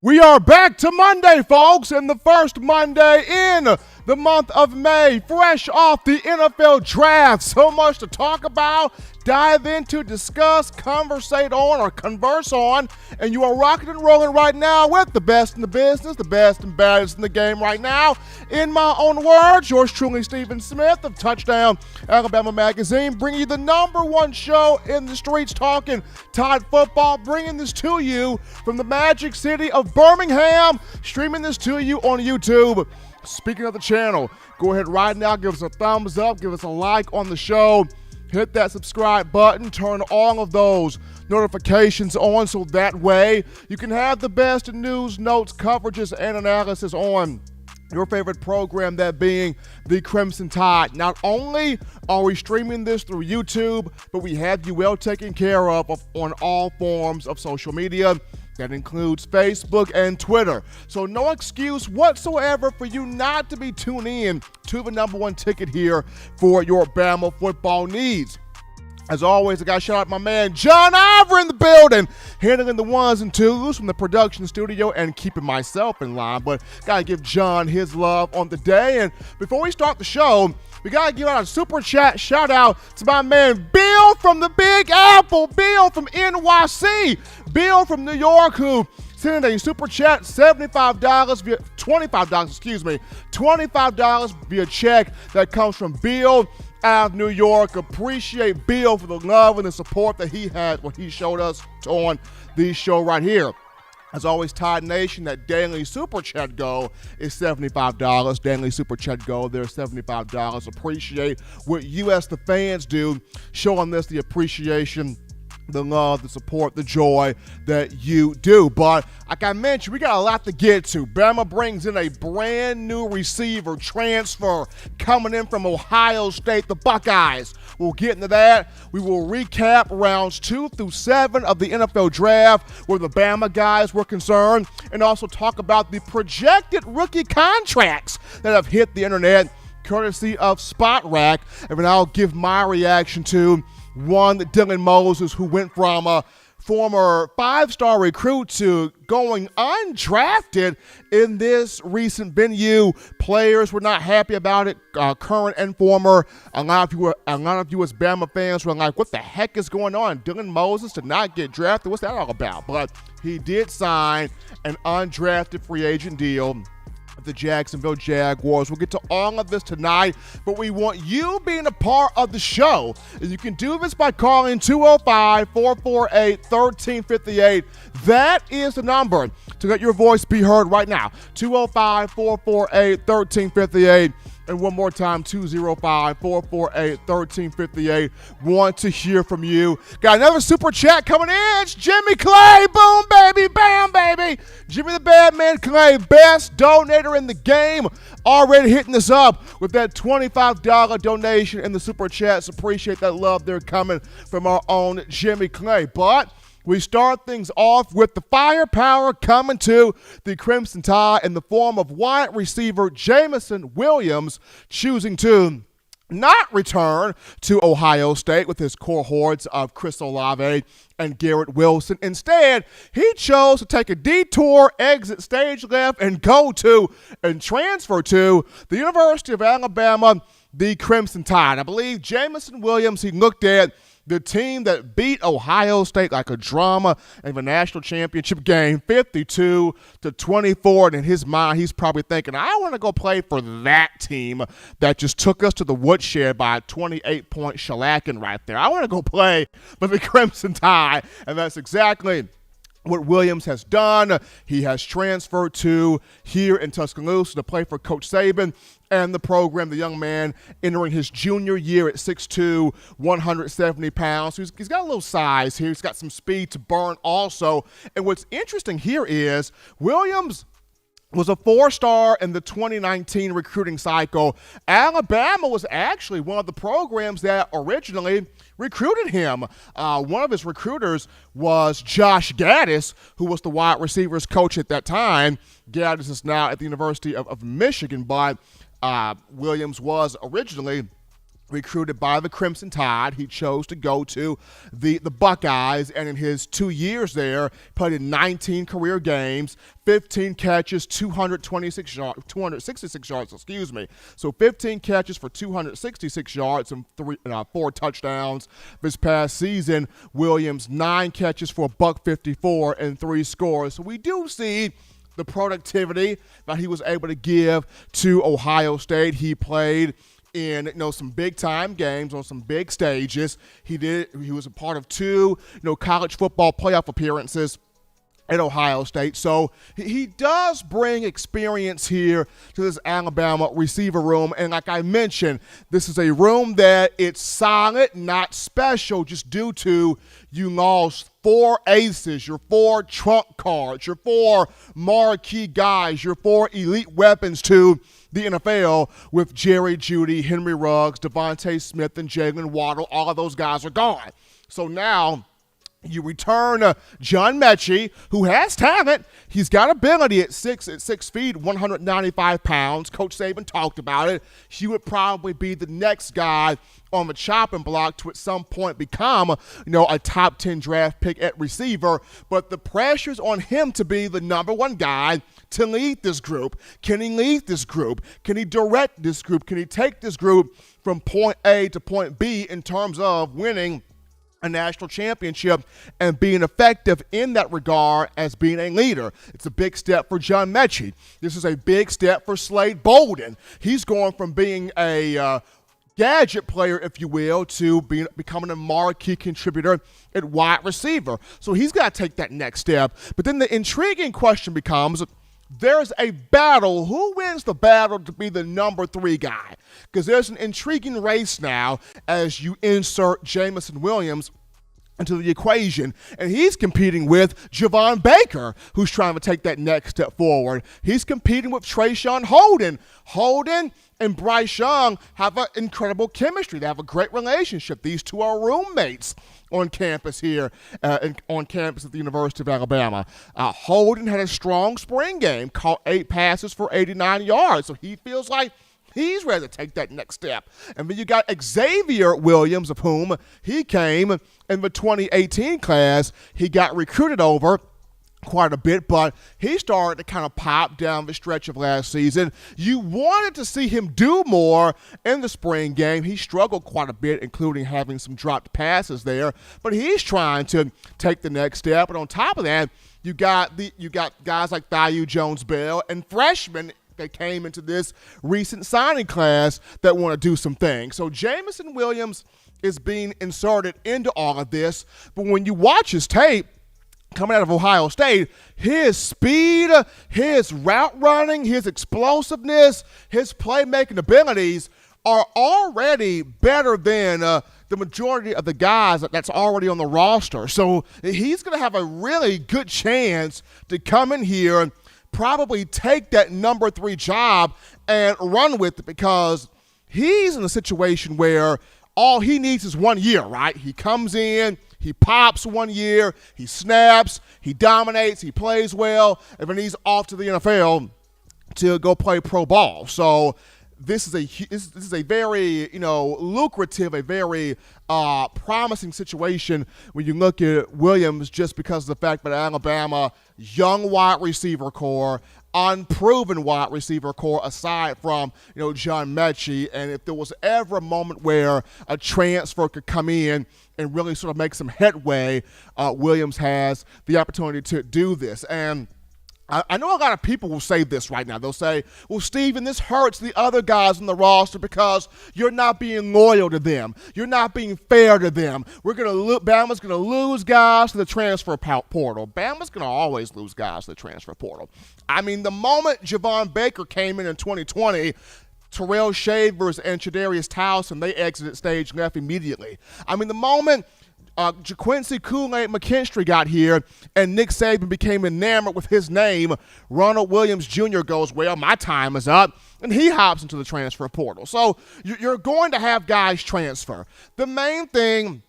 We are back to Monday, folks, and the first Monday in the month of May, fresh off the NFL draft. So much to talk about, dive into, discuss, conversate on, or converse on, and you are rocking and rolling right now with the best in the business, the best and baddest in the game right now. In my own words, yours truly, Stephen Smith of Touchdown Alabama Magazine, bringing you the number one show in the streets talking Tide football, bringing this to you from the magic city of Birmingham, streaming this to you on YouTube. Speaking of the channel, go ahead right now, give us a thumbs up, give us a like on the show, hit that subscribe button, turn all of those notifications on so that way you can have the best news, notes, coverages, and analysis on your favorite program, that being the Crimson Tide. Not only are we streaming this through YouTube, but we have you well taken care of on all forms of social media. That includes Facebook and Twitter. So no excuse whatsoever for you not to be tuning in to the number one ticket here for your Bama football needs. As always, I got to shout out my man John Ivor in the building, handling the ones and twos from the production studio and keeping myself in line. But got to give John his love on the day. And before we start the show, we got to give out a super chat shout out to my man Bill from the Big Apple, Bill from NYC, Bill from New York, who sent in a super chat, $25 via $25 via check that comes from Bill out of New York. Appreciate Bill for the love and the support that he had when he showed us on the show right here. As always, Tide Nation, that daily super chat goal is $75. Daily super chat goal, there's $75. Appreciate what you as the fans do, showing this the appreciation, the love, the support, the joy that you do. But like I mentioned, we got a lot to get to. Bama brings in a brand new receiver transfer coming in from Ohio State, the Buckeyes. We'll get into that. We will recap rounds 2 through 7 of the NFL draft where the Bama guys were concerned, and also talk about the projected rookie contracts that have hit the internet courtesy of Spot Rack. And then I'll give my reaction to one, Dylan Moses, who went from a former 5-star recruit to going undrafted in this recent venue. Players were not happy about it, current and former. A lot of you as Bama fans were like, what the heck is going on? Dylan Moses did not get drafted. What's that all about? But he did sign an undrafted free agent deal with the Jacksonville Jaguars. We'll get to all of this tonight, but we want you being a part of the show. And you can do this by calling 205-448-1358. That is the number to let your voice be heard right now. 205-448-1358. And one more time, 205-448-1358. Want to hear from you. Got another super chat coming in. It's Jimmy Clay. Boom, baby. Bam, baby. Jimmy the Bad Man Clay, best donator in the game. Already hitting us up with that $25 donation in the super chats. Appreciate that love there coming from our own Jimmy Clay. But we start things off with the firepower coming to the Crimson Tide in the form of wide receiver Jameson Williams choosing to not return to Ohio State with his core hordes of Chris Olave and Garrett Wilson. Instead, he chose to take a detour, exit stage left, and go to and transfer to the University of Alabama, the Crimson Tide. I believe Jameson Williams, he looked at the team that beat Ohio State like a drama in the national championship game, 52-24. And in his mind, he's probably thinking, I want to go play for that team that just took us to the woodshed by a 28-point shellacking right there. I want to go play for the Crimson Tide. And that's exactly what Williams has done. He has transferred to here in Tuscaloosa to play for Coach Saban and the program. The young man entering his junior year at 6'2", 170 pounds. So he's got a little size here. He's got some speed to burn also. And what's interesting here is Williams was a 4-star in the 2019 recruiting cycle. Alabama was actually one of the programs that originally recruited him. One of his recruiters was Josh Gaddis, who was the wide receivers coach at that time. Gaddis is now at the University of Michigan, but Williams was originally recruited by the Crimson Tide. He chose to go to the Buckeyes, and in his 2 years there, played in 19 career games, 15 catches, 266 yards, So 15 catches for 266 yards and 4 touchdowns. This past season, Williams 9 catches for $154 and 3 scores. So we do see the productivity that he was able to give to Ohio State. He played in some big time games on some big stages. He was a part of 2 college football playoff appearances at Ohio State. So he does bring experience here to this Alabama receiver room. And like I mentioned, this is a room that it's solid, not special, just due to you lost 4 aces, your 4 trump cards, your 4 marquee guys, your 4 elite weapons to the NFL with Jerry Jeudy, Henry Ruggs, Devontae Smith, and Jalen Waddle. All of those guys are gone. So now you return John Mechie, who has talent. He's got ability at 6 feet, 195 pounds. Coach Saban talked about it. He would probably be the next guy on the chopping block to at some point become, a top 10 draft pick at receiver. But the pressure's on him to be the number 1 guy to lead this group. Can he lead this group? Can he direct this group? Can he take this group from point A to point B in terms of winning a national championship and being effective in that regard as being a leader? It's a big step for John Mechie. This is a big step for Slade Bolden. He's going from being a gadget player, if you will, to becoming a marquee contributor at wide receiver. So he's got to take that next step. But then the intriguing question becomes, there's a battle. Who wins the battle to be the number 3 guy? Because there's an intriguing race now as you insert Jameson Williams into the equation, and he's competing with Javon Baker, who's trying to take that next step forward. He's competing with Trayshawn Holden. Holden and Bryce Young have an incredible chemistry. They have a great relationship. These 2 are roommates on campus here, on campus at the University of Alabama. Holden had a strong spring game, caught 8 passes for 89 yards, so he feels like he's ready to take that next step. And then you got Xavier Williams, of whom he came in the 2018 class. He got recruited over quite a bit, but he started to kind of pop down the stretch of last season. You wanted to see him do more in the spring game. He struggled quite a bit, including having some dropped passes there, but he's trying to take the next step. And on top of that, you got guys like Thaiu Jones-Bell and freshmen that came into this recent signing class that want to do some things. So Jameson Williams is being inserted into all of this, but when you watch his tape coming out of Ohio State, his speed, his route running, his explosiveness, his playmaking abilities are already better than the majority of the guys that's already on the roster. So he's going to have a really good chance to come in here and probably take that number 3 job and run with it, because he's in a situation where all he needs is 1 year, right? He comes in, he pops 1 year, he snaps, he dominates, he plays well, and then he's off to the NFL to go play pro ball. So this is a very, lucrative, a very promising situation when you look at Williams, just because of the fact that Alabama, young wide receiver core, unproven wide receiver core, aside from, John Mechie. And if there was ever a moment where a transfer could come in and really sort of make some headway, Williams has the opportunity to do this. And I know a lot of people will say this right now. They'll say, well, Steven, this hurts the other guys on the roster because you're not being loyal to them. You're not being fair to them. Bama's going to lose guys to the transfer portal. Bama's going to always lose guys to the transfer portal. I mean, the moment Javon Baker came in 2020, Terrell Shavers and Tre'Davious Towson, they exited stage left immediately. I mean, the moment JaQuincy Kool-Aid McKinstry got here and Nick Saban became enamored with his name, Ronald Williams Jr. goes, well, my time is up, and he hops into the transfer portal. So you're going to have guys transfer. The main thing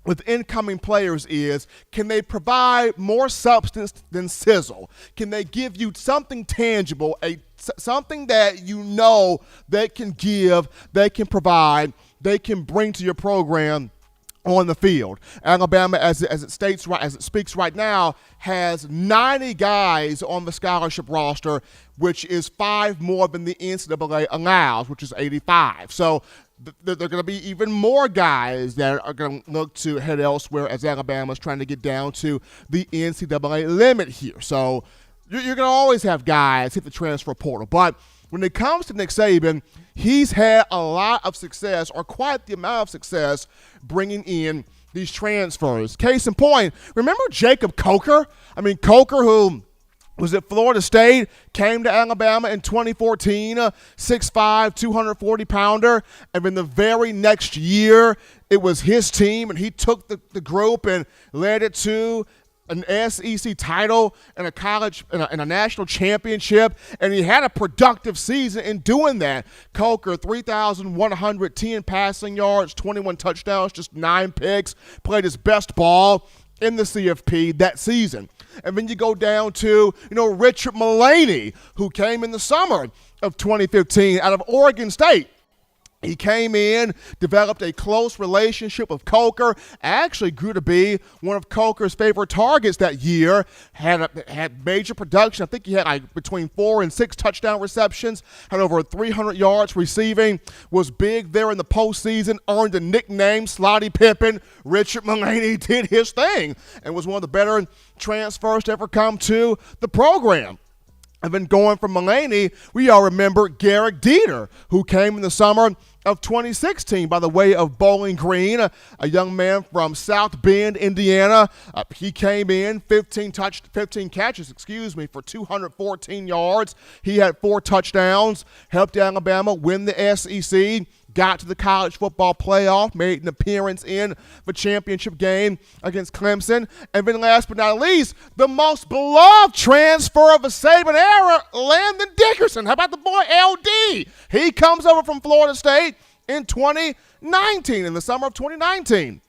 with incoming players is, can they provide more substance than sizzle? Can they give you something tangible, something that they can give, they can provide, they can bring to your program on the field. Alabama, as it speaks right now, has 90 guys on the scholarship roster, which is 5 more than the NCAA allows, which is 85. So there are going to be even more guys that are going to look to head elsewhere as Alabama's trying to get down to the NCAA limit here. So you're going to always have guys hit the transfer portal. But when it comes to Nick Saban, he's had a lot of success, or quite the amount of success, bringing in these transfers. Case in point, remember Jacob Coker? I mean, Coker, who was at Florida State, came to Alabama in 2014, 6'5", 240-pounder, and then the very next year, it was his team, and he took the group and led it to an SEC title and a national championship, and he had a productive season in doing that. Coker, 3,110 passing yards, 21 touchdowns, just 9 picks, played his best ball in the CFP that season. And then you go down to, Richard Mullaney, who came in the summer of 2015 out of Oregon State. He came in, developed a close relationship with Coker, actually grew to be one of Coker's favorite targets that year, had major production. I think he had between 4 and 6 touchdown receptions, had over 300 yards receiving, was big there in the postseason, earned the nickname Slotty Pippen. Richard Mullaney did his thing and was one of the better transfers to ever come to the program. And then going from Mullaney, we all remember Garrick Dieter, who came in the summer of 2016 by the way of Bowling Green, a young man from South Bend, Indiana. He came in 15 catches, for 214 yards. He had 4 touchdowns, helped Alabama win the SEC, got to the college football playoff, made an appearance in the championship game against Clemson. And then last but not least, the most beloved transfer of the Saban era, Landon Dickerson. How about the boy LD? He comes over from Florida State in 2019, in the summer of 2019.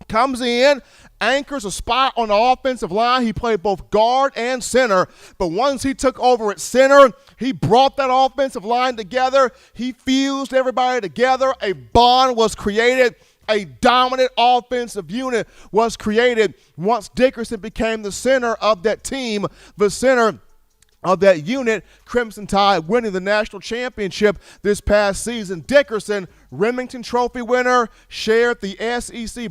Comes in, anchors a spot on the offensive line. He played both guard and center, but once he took over at center, he brought that offensive line together. He fused everybody together. A bond was created. A dominant offensive unit was created once Dickerson became the center of that team, the center of that unit. Crimson Tide winning the national championship this past season. Dickerson, Remington Trophy winner, shared the SEC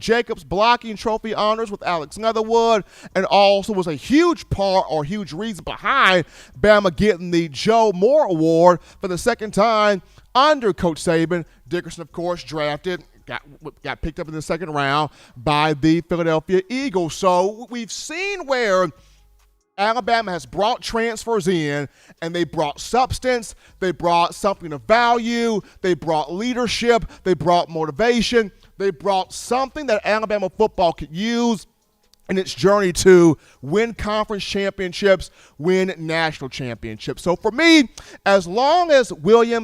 Jacobs Blocking Trophy honors with Alex Leatherwood, and also was a huge part or huge reason behind Bama getting the Joe Moore Award for the second time under Coach Saban. Dickerson, of course, drafted, got picked up in the second round by the Philadelphia Eagles. So we've seen where Alabama has brought transfers in, and they brought substance, they brought something of value, they brought leadership, they brought motivation, they brought something that Alabama football could use in its journey to win conference championships, win national championships. So for me, as long as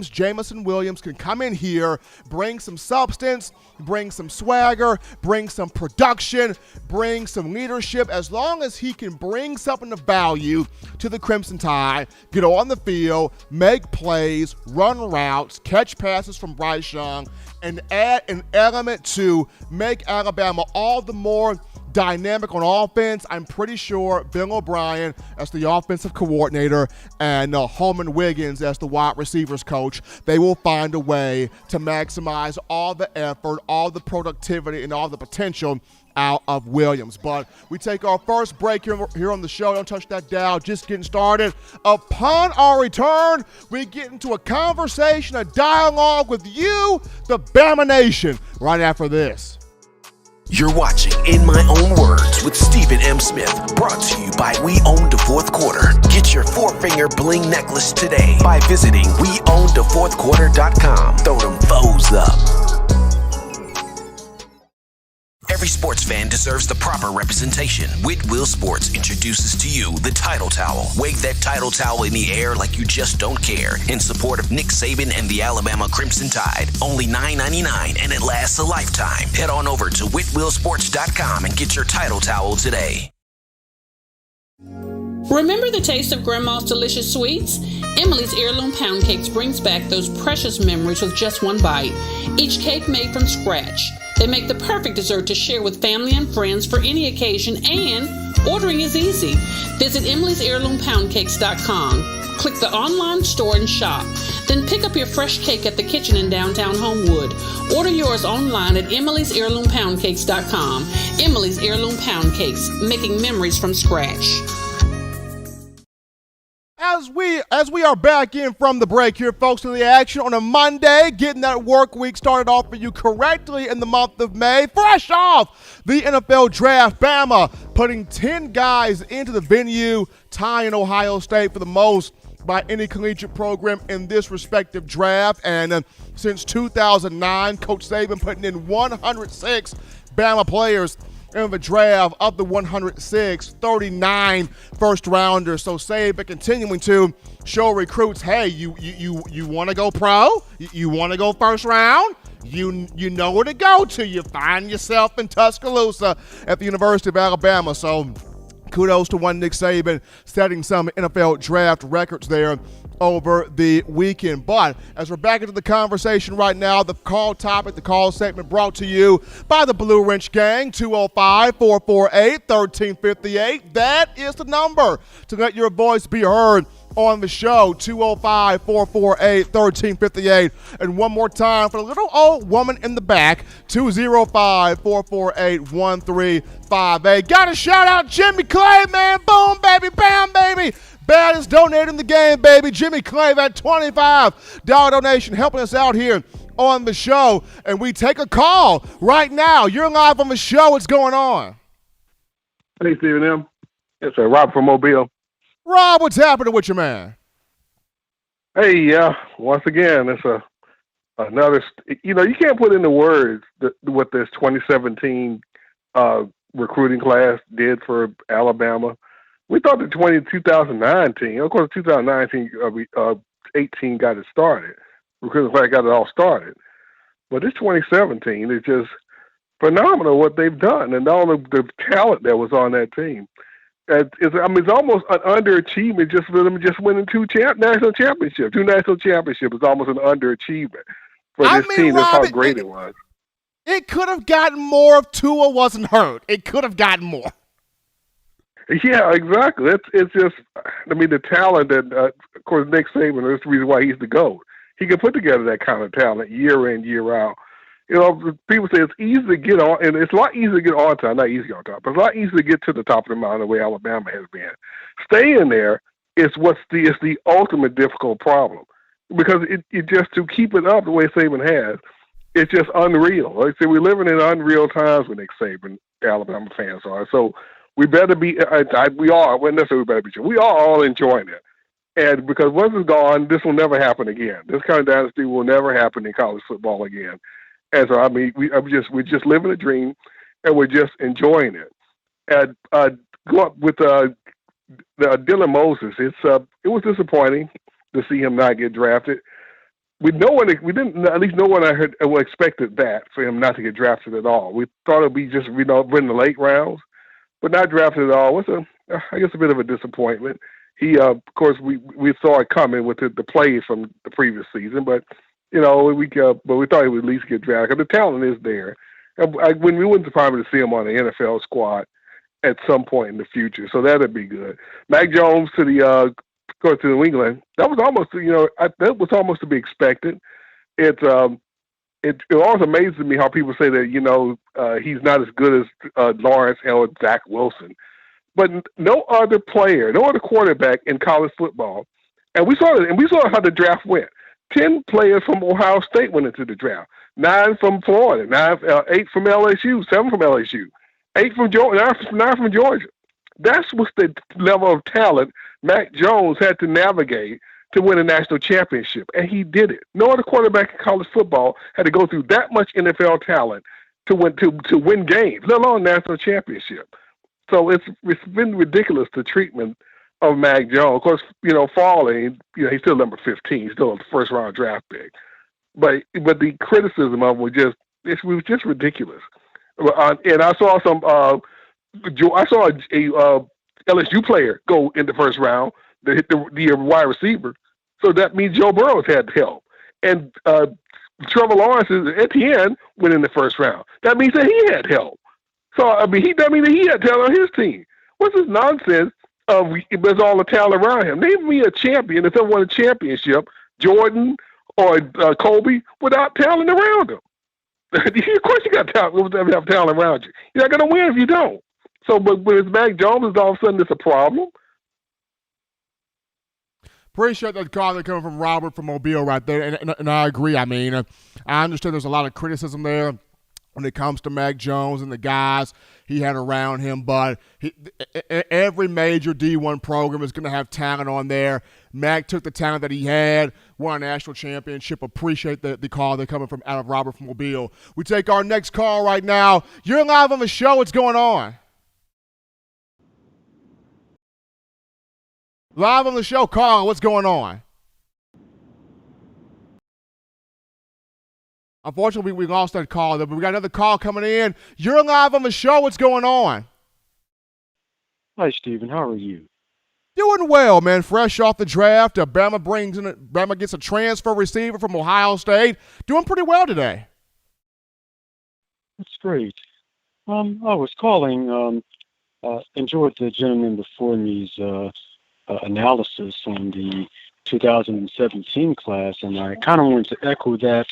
Jameson Williams can come in here, bring some substance, bring some swagger, bring some production, bring some leadership, as long as he can bring something of value to the Crimson Tide, get on the field, make plays, run routes, catch passes from Bryce Young, and add an element to make Alabama all the more dynamic on offense, I'm pretty sure Bill O'Brien as the offensive coordinator and Holman Wiggins as the wide receivers coach, they will find a way to maximize all the effort, all the productivity, and all the potential out of Williams. But we take our first break here on the show. Don't touch that dial. Just getting started. Upon our return, we get into a conversation, a dialogue with you, the Bama Nation, right after this. You're watching In My Own Words with Stephen M. Smith, brought to you by We Own the Fourth Quarter. Get your 4-finger bling necklace today by visiting weownthefourthquarter.com. Throw them foes up. Every sports fan deserves the proper representation. Whitwell Sports introduces to you the Title Towel. Wave that Title Towel in the air like you just don't care. In support of Nick Saban and the Alabama Crimson Tide. Only $9.99 and it lasts a lifetime. Head on over to whitwellsports.com and get your Title Towel today. Remember the taste of Grandma's delicious sweets? Emily's Heirloom Pound Cakes brings back those precious memories with just one bite. Each cake made from scratch. They make the perfect dessert to share with family and friends for any occasion, and ordering is easy. Visit Emily'sHeirloomPoundCakes.com. Click the online store and shop. Then pick up your fresh cake at the kitchen in downtown Homewood. Order yours online at Emily'sHeirloomPoundCakes.com. Emily's Heirloom Pound Cakes, making memories from scratch. As we are back in from the break here, folks, to the action on a Monday, getting that work week started off for you correctly in the month of May. Fresh off the NFL draft, Bama putting 10 guys into the venue, tying Ohio State for the most by any collegiate program in this respective draft. And since 2009, Coach Saban putting in 106 Bama players in the draft. Of the 106, 39 first-rounders. So Saban continuing to show recruits, hey, you want to go pro? You want to go first round? You know where to go to. You find yourself in Tuscaloosa at the University of Alabama. So kudos to one Nick Saban setting some NFL draft records there over the weekend. But as we're back into the conversation right now, the call topic, the call segment brought to you by the Blue Wrench Gang, 205-448-1358. That is the number to let your voice be heard on the show, 205-448-1358. And one more time for the little old woman in the back, 205-448-1358. Got to shout out Jimmy Clay, man. Boom, baby, bam, baby. Baddest donator in the game, baby. Jimmy Clay, that $25 donation helping us out here on the show. And we take a call right now. You're live on the show. What's going on? Hey, Stephen M. It's Rob from Mobile. Rob, what's happening with your man? Hey, once again, it's another. You can't put into words what this 2017 recruiting class did for Alabama. We thought the 2019, of course, 2019, 18 got it started. Recruiting class got it all started. But this 2017 is just phenomenal what they've done and all of the talent that was on that team. It's almost an underachievement just for them just winning two national championships. Two national championships is almost an underachievement for this team. That's how great it was. It could have gotten more if Tua wasn't hurt. It could have gotten more. Yeah, exactly. It's just, the talent that, of course, Nick Saban, that's the reason why he's the GOAT. He can put together that kind of talent year in, year out. People say it's easy to get on, and it's a lot easier to get on time, not easy on top, but it's a lot easier to get to the top of the mountain the way Alabama has been. Staying there is the ultimate difficult problem because it just to keep it up the way Saban has, it's just unreal. Like I said, we're living in unreal times with Nick Saban, Alabama fans are. So we better be, we are, well, necessarily we better be, we are all enjoying it. And because once it's gone, this will never happen again. This kind of dynasty will never happen in college football again. And so, we're just living a dream, and we're just enjoying it. And go up with Dylan Moses. It was disappointing to see him not get drafted. At least no one I heard expected that for him not to get drafted at all. We thought it'd be just in the late rounds, but not drafted at all. I guess a bit of a disappointment. He, of course, we saw it coming with the plays from the previous season, but. But we thought he would at least get drafted. The talent is there. And we wouldn't surprise me to see him on the NFL squad at some point in the future. So that'd be good. Mac Jones to New England. That was almost, that was almost to be expected. It always amazes me how people say that, he's not as good as Lawrence or Zach Wilson. But no other player, no other quarterback in college football. And we saw how the draft went. 10 players from Ohio State went into the draft. 9 from Florida. 8 from LSU. 7 from LSU. 8 from Georgia. 9 from Georgia. That's what's the level of talent Mac Jones had to navigate to win a national championship, and he did it. No other quarterback in college football had to go through that much NFL talent to win games, let alone national championship. So it's been ridiculous, the treatment of Mac Jones. Of course, Farley, he's still number 15. He's still a first-round draft pick. But the criticism of him was just ridiculous. And I saw a LSU player go in the first round, the wide receiver, So that means Joe Burrow's had help. And Trevor Lawrence's Etienne went in the first round. That means that he had help. So, that means that he had talent on his team. What's this nonsense of there's all the talent around him? Name me a champion that's ever won a championship, Jordan or Kobe, without talent around him. Of course you got talent. Have talent around you. You're not going to win if you don't. So, but when it's Mac Jones, all of a sudden it's a problem. Appreciate that call coming from Robert from Mobile right there, and I agree. I mean, I understand there's a lot of criticism there when it comes to Mac Jones and the guys he had around him, but every major D1 program is going to have talent on there. Mac took the talent that he had, won a national championship. Appreciate the call they're coming from out of Robert from Mobile. We take our next call right now. You're live on the show. What's going on? Live on the show, Carl, what's going on? Unfortunately, we lost that call, but we got another call coming in. You're live on the show. What's going on? Hi, Stephen. How are you? Doing well, man. Fresh off the draft. Bama gets a transfer receiver from Ohio State. Doing pretty well today. That's great. I was calling. Enjoyed the gentleman before me's analysis on the 2017 class, and I kind of wanted to echo that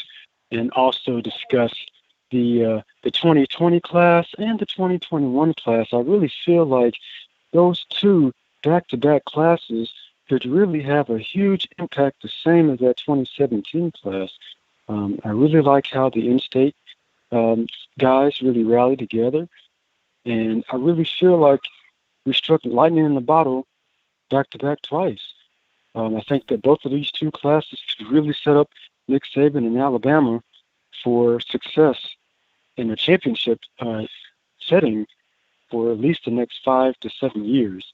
and also discuss the 2020 class and the 2021 class. I really feel like those two back-to-back classes could really have a huge impact, the same as that 2017 class. I really like how the in-state guys really rallied together, and I really feel like we struck lightning in the bottle back-to-back twice. I think that both of these two classes could really set up Nick Saban in Alabama for success in a championship setting for at least the next 5 to 7 years.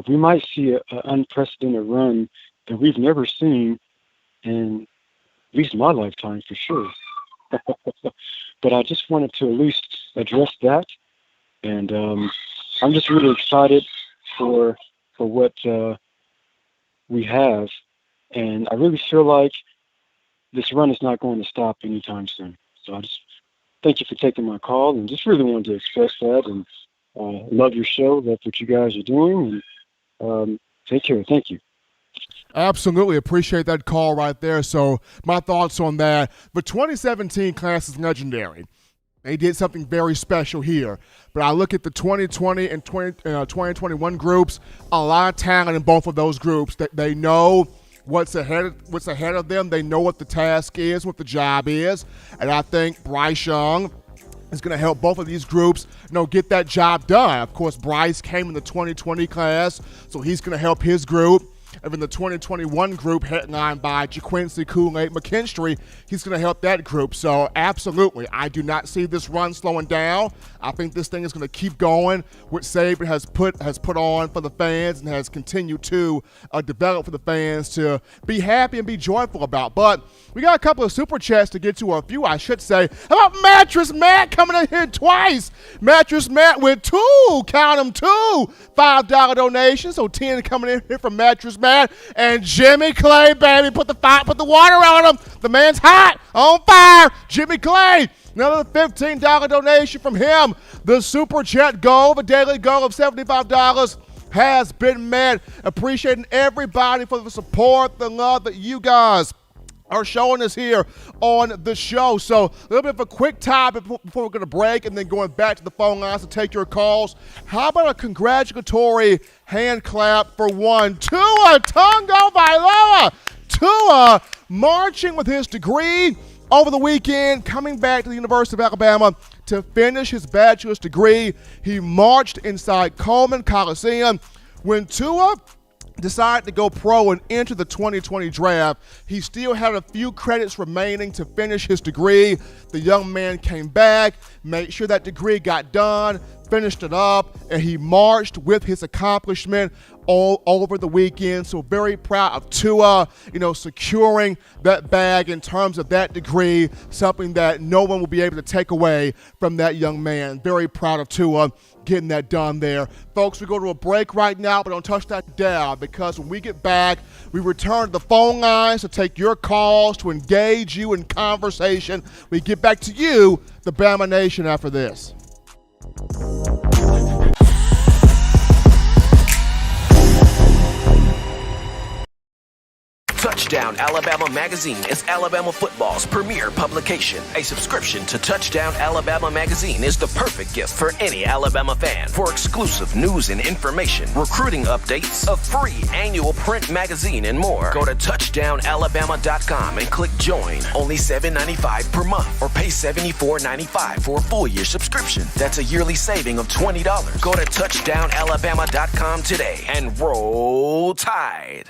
We might see an unprecedented run that we've never seen in at least my lifetime for sure. But I just wanted to at least address that. And I'm just really excited for what we have. And I really feel like this run is not going to stop anytime soon. So I just thank you for taking my call and just really wanted to express that. And love your show. Love what you guys are doing. And take care. Thank you. Absolutely. Appreciate that call right there. So my thoughts on that. The 2017 class is legendary. They did something very special here. But I look at the 2020 and 2021 groups, a lot of talent in both of those groups. That they know what's ahead of them. They know what the task is, what the job is. And I think Bryce Young is going to help both of these groups, get that job done. Of course, Bryce came in the 2020 class, so he's going to help his group. And then the 2021 group, headlined by JaQuincy Kool-Aid McKinstry, he's going to help that group. So, absolutely, I do not see this run slowing down. I think this thing is going to keep going. What Saban has put on for the fans and has continued to develop for the fans to be happy and be joyful about. But we got a couple of super chats to get to, or a few, I should say. How about Mattress Matt coming in here twice? Mattress Matt with two, count them, two $5 donations. So 10 coming in here from Mattress Matt. And Jimmy Clay, baby, put the water on him. The man's hot, on fire. Jimmy Clay, another $15 donation from him. The super chat goal, the daily goal of $75 has been met. Appreciating everybody for the support, the love that you guys are showing us here on the show. So a little bit of a quick time before we're going to break and then going back to the phone lines to take your calls. How about a congratulatory hand clap for one, Tua Tagovailoa. Tua marching with his degree over the weekend, coming back to the University of Alabama to finish his bachelor's degree. He marched inside Coleman Coliseum. When Tua decided to go pro and enter the 2020 draft, he still had a few credits remaining to finish his degree. The young man came back, made sure that degree got done, finished it up, and he marched with his accomplishment all over the weekend. So very proud of Tua, securing that bag in terms of that degree, something that no one will be able to take away from that young man. Very proud of Tua getting that done there. Folks, we go to a break right now, but don't touch that dial, because when we get back, we return to the phone lines to take your calls, to engage you in conversation. We get back to you, the Bama Nation, after this. Touchdown Alabama Magazine is Alabama football's premier publication. A subscription to Touchdown Alabama Magazine is the perfect gift for any Alabama fan. For exclusive news and information, recruiting updates, a free annual print magazine, and more, go to touchdownalabama.com and click join. Only $7.95 per month, or pay $74.95 for a full year subscription. That's a yearly saving of $20. Go to touchdownalabama.com today and roll Tide.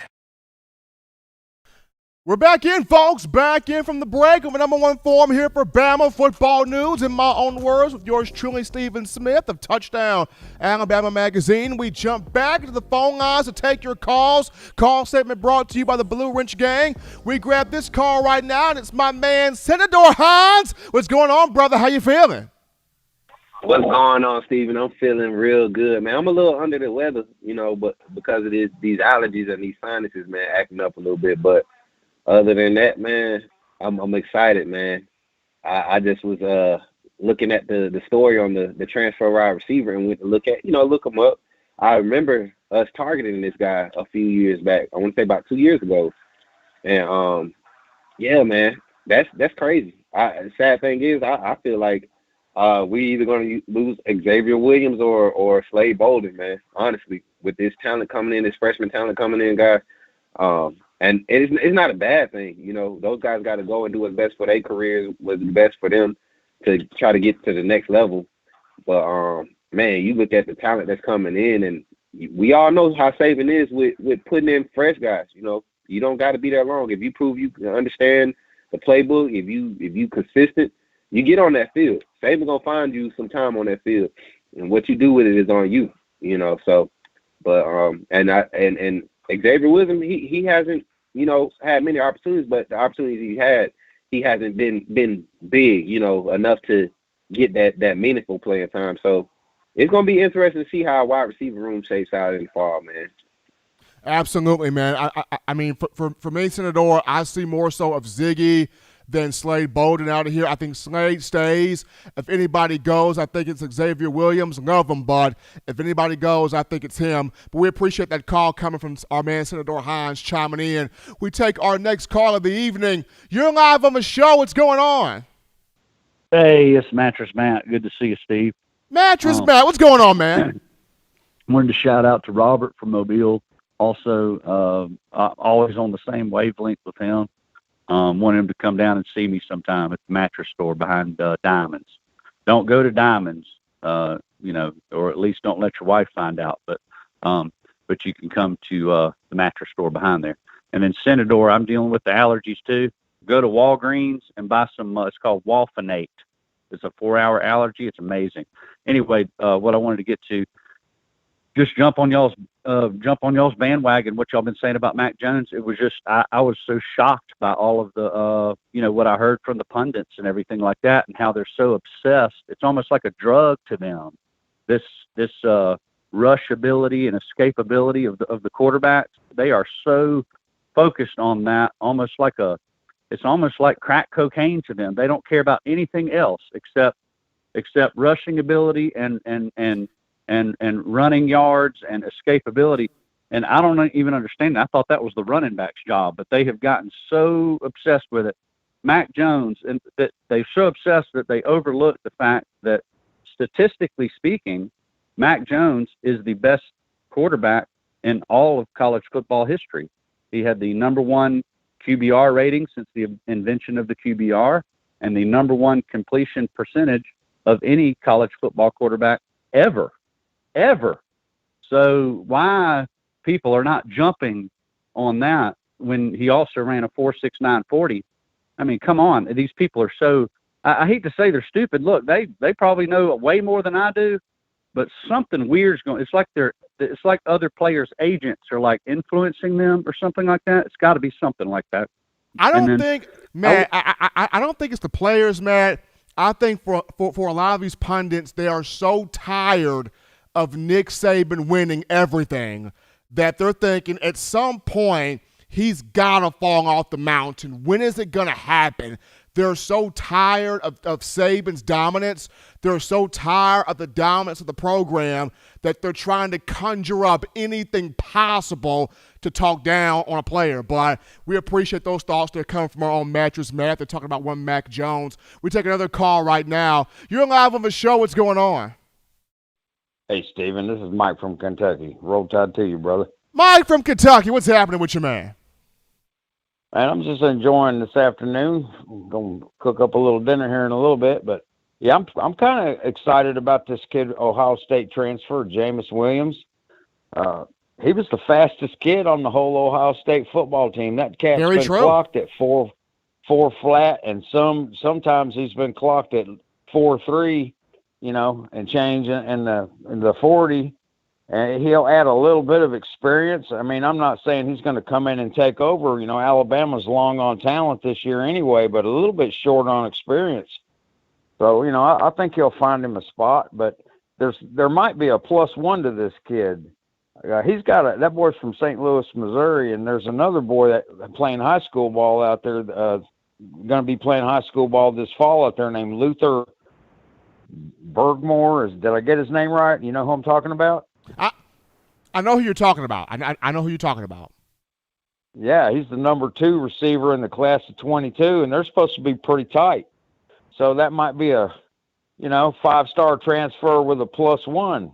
We're back in, folks. Back in from the break of the number one forum here for Bama football news. In my own words, with yours truly, Stephen Smith of Touchdown Alabama Magazine. We jump back to the phone lines to take your calls. Call segment brought to you by the Blue Wrench Gang. We grab this call right now, and it's my man, Senator Hines. What's going on, brother? How you feeling? What's going on, Stephen? I'm feeling real good, man. I'm a little under the weather, but because of these allergies and these sinuses, man, acting up a little bit, but other than that, man, I'm excited, man. I just was looking at the story on the transfer wide receiver and went to look him up. I remember us targeting this guy a few years back. I want to say about 2 years ago. And yeah, man, that's crazy. The sad thing is, I feel like we either going to lose Xavier Williams or Slade Bolden, man. Honestly, with this talent coming in, this freshman talent coming in, guys. And it's not a bad thing. Those guys got to go and do what's best for their careers, what's best for them to try to get to the next level. But, man, you look at the talent that's coming in, and we all know how Saban is with putting in fresh guys. You don't got to be there long. If you prove you understand the playbook, if you consistent, you get on that field. Saban going to find you some time on that field. And what you do with it is on you, So, but, and Xavier Williams, he hasn't, had many opportunities, but the opportunities he hasn't been big, enough to get that meaningful playing time. So it's going to be interesting to see how a wide receiver room shapes out in the fall, man. Absolutely, man. I mean, for me, Senator, I see more so of Ziggy than Slade Bolden out of here. I think Slade stays. If anybody goes, I think it's Xavier Williams. Love him, bud. If anybody goes, I think it's him. But we appreciate that call coming from our man, Senator Hines, chiming in. We take our next call of the evening. You're live on the show. What's going on? Hey, it's Mattress Matt. Good to see you, Steve. Mattress Matt, what's going on, man? I wanted to shout out to Robert from Mobile. Also, always on the same wavelength with him. Want him to come down and see me sometime at the mattress store behind Diamonds. Don't go to Diamonds, or at least don't let your wife find out. But you can come to the mattress store behind there. And then Senator, I'm dealing with the allergies too. Go to Walgreens and buy some. It's called Walfinate. It's a 4-hour allergy. It's amazing. Anyway, what I wanted to get to, just jump on y'all's bandwagon. What y'all been saying about Mac Jones? It was just I was so shocked by all of the what I heard from the pundits and everything like that, and how they're so obsessed. It's almost like a drug to them. This rush ability and escapability of the quarterbacks. They are so focused on that, it's almost like crack cocaine to them. They don't care about anything else except rushing ability and running yards and escapability. And I don't even understand that. I thought that was the running back's job, but they have gotten so obsessed with it. Mac Jones, and that they're so obsessed that they overlook the fact that statistically speaking, Mac Jones is the best quarterback in all of college football history. He had the number one QBR rating since the invention of the QBR, and the number one completion percentage of any college football quarterback ever. So why people are not jumping on that when he also ran a 4.69 40? I mean, come on. These people are so, I hate to say they're stupid. Look, they probably know way more than I do, but something weird's going. It's like they're it's like other players' agents are like influencing them or something like that. It's got to be something like that. I don't think, Matt. I don't think it's the players, Matt. I think for a lot of these pundits, they are so tired of Nick Saban winning everything that they're thinking at some point he's got to fall off the mountain. When is it going to happen? They're so tired of Saban's dominance. They're so tired of the dominance of the program that they're trying to conjure up anything possible to talk down on a player. But we appreciate those thoughts that are coming from our own Mattress Matt. They're talking about one Mac Jones. We take another call right now. You're live on the show. What's going on? Hey, Steven. This is Mike from Kentucky. Roll Tide to you, brother. Mike from Kentucky. What's happening with your man? Man, I'm just enjoying this afternoon. I'm going to cook up a little dinner here in a little bit. But, yeah, I'm kind of excited about this kid, Ohio State transfer, Jameson Williams. He was the fastest kid on the whole Ohio State football team. That cat's Very been true. clocked at 4 flat, and sometimes he's been clocked at 4.3, and change in the 40. And he'll add a little bit of experience. I mean, I'm not saying he's going to come in and take over. Alabama's long on talent this year anyway, but a little bit short on experience. So, I think he'll find him a spot. But there might be a +1 to this kid. That boy's from St. Louis, Missouri, and there's another boy that playing high school ball out there, going to be playing high school ball this fall out there named Luther Bergmore. Did I get his name right? You know who I'm talking about? I know who you're talking about. I know who you're talking about. Yeah, he's the number 2 receiver in the class of 22, and they're supposed to be pretty tight. So that might be a, 5-star transfer with a +1.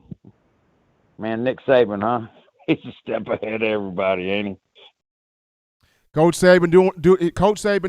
Man, Nick Saban, huh? He's a step ahead of everybody, ain't he? Coach Saban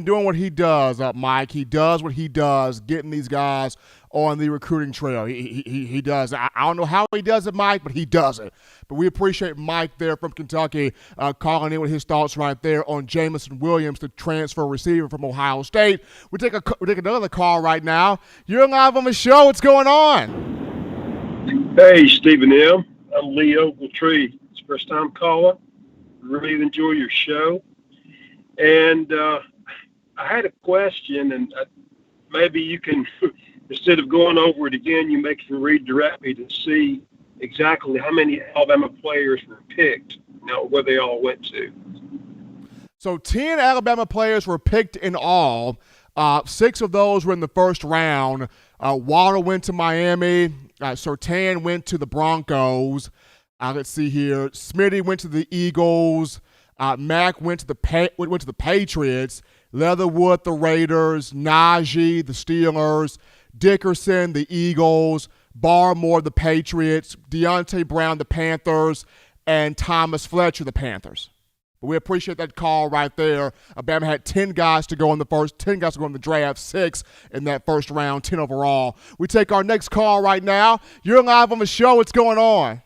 doing what he does, Mike. He does what he does, getting these guys on the recruiting trail. He does. I don't know how he does it, Mike, but he does it. But we appreciate Mike there from Kentucky calling in with his thoughts right there on Jameson Williams, the transfer receiver from Ohio State. We take another call right now. You're live on the show. What's going on? Hey, Stephen M. I'm Lee Ogletree. It's first time calling. Really enjoy your show. And I had a question, and maybe you can, instead of going over it again, you make can redirect me to see exactly how many Alabama players were picked, where they all went to. So 10 Alabama players were picked in all. 6 of those were in the first round. Waddle went to Miami. Surtain went to the Broncos. Let's see here. Smitty went to the Eagles. Mack went to the Patriots. Leatherwood, the Raiders. Najee, the Steelers. Dickerson, the Eagles. Barmore, the Patriots. Deontay Brown, the Panthers. And Thomas Fletcher, the Panthers. But we appreciate that call right there. Alabama had 10 guys to go in the draft, 6 in that first round, 10 overall. We take our next call right now. You're live on the show. What's going on?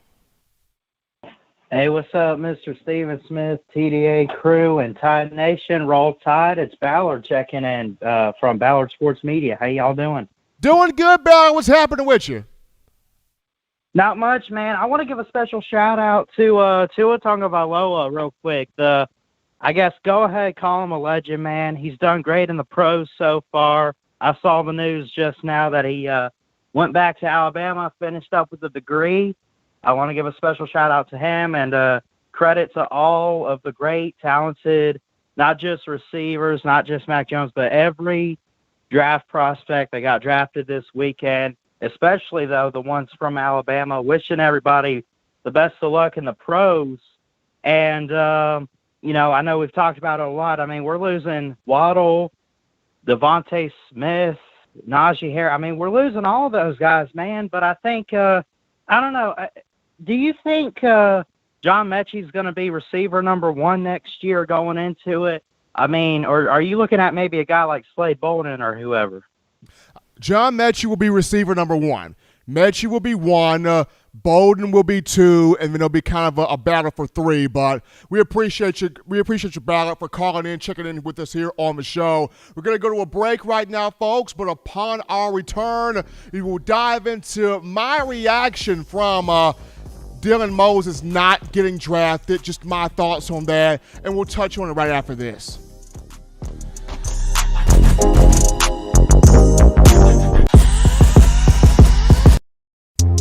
Hey, what's up, Mr. Stephen Smith, TDA crew, and Tide Nation? Roll Tide. It's Ballard checking in from Ballard Sports Media. How y'all doing? Doing good, Ballard. What's happening with you? Not much, man. I want to give a special shout-out to Tua Tagovailoa real quick. Go ahead, call him a legend, man. He's done great in the pros so far. I saw the news just now that he went back to Alabama, finished up with a degree. I want to give a special shout-out to him and credit to all of the great, talented, not just receivers, not just Mac Jones, but every draft prospect that got drafted this weekend, especially, though, the ones from Alabama. Wishing everybody the best of luck in the pros. And, I know we've talked about it a lot. I mean, we're losing Waddle, Devontae Smith, Najee Harris. I mean, we're losing all of those guys, man. But I think, I don't know. Do you think John Mechie's going to be receiver number 1 next year going into it? I mean, or are you looking at maybe a guy like Slade Bolden or whoever? John Mechie will be receiver number 1. Mechie will be 1. Bolden will be 2, and then it'll be kind of a battle for 3. But we appreciate you. We appreciate you, Ballard, for calling in, checking in with us here on the show. We're going to go to a break right now, folks. But upon our return, we will dive into my reaction from Dylan Moses not getting drafted. Just my thoughts on that, and we'll touch on it right after this.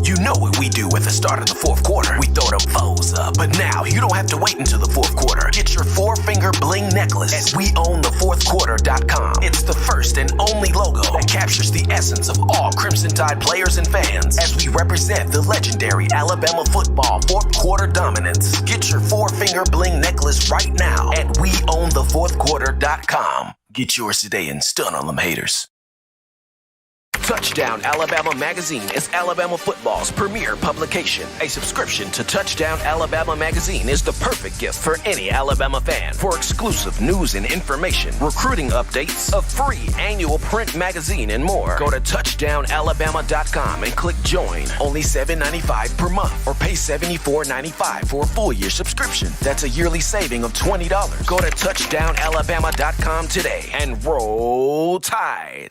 You know what we do at the start of the fourth quarter. We throw them foes up. But now you don't have to wait until the fourth quarter. Get your four-finger bling necklace at weownthefourthquarter.com. It's the first and only logo that captures the essence of all Crimson Tide players and fans as we represent the legendary Alabama football fourth quarter dominance. Get your four-finger bling necklace right now at weownthefourthquarter.com. Get yours today and stun on them haters. Touchdown Alabama Magazine is Alabama football's premier publication. A subscription to Touchdown Alabama Magazine is the perfect gift for any Alabama fan. For exclusive news and information, recruiting updates, a free annual print magazine, and more, go to touchdownalabama.com and click join. Only $7.95 per month, or pay $74.95 for a full year subscription. That's a yearly saving of $20. Go to touchdownalabama.com today and roll Tide.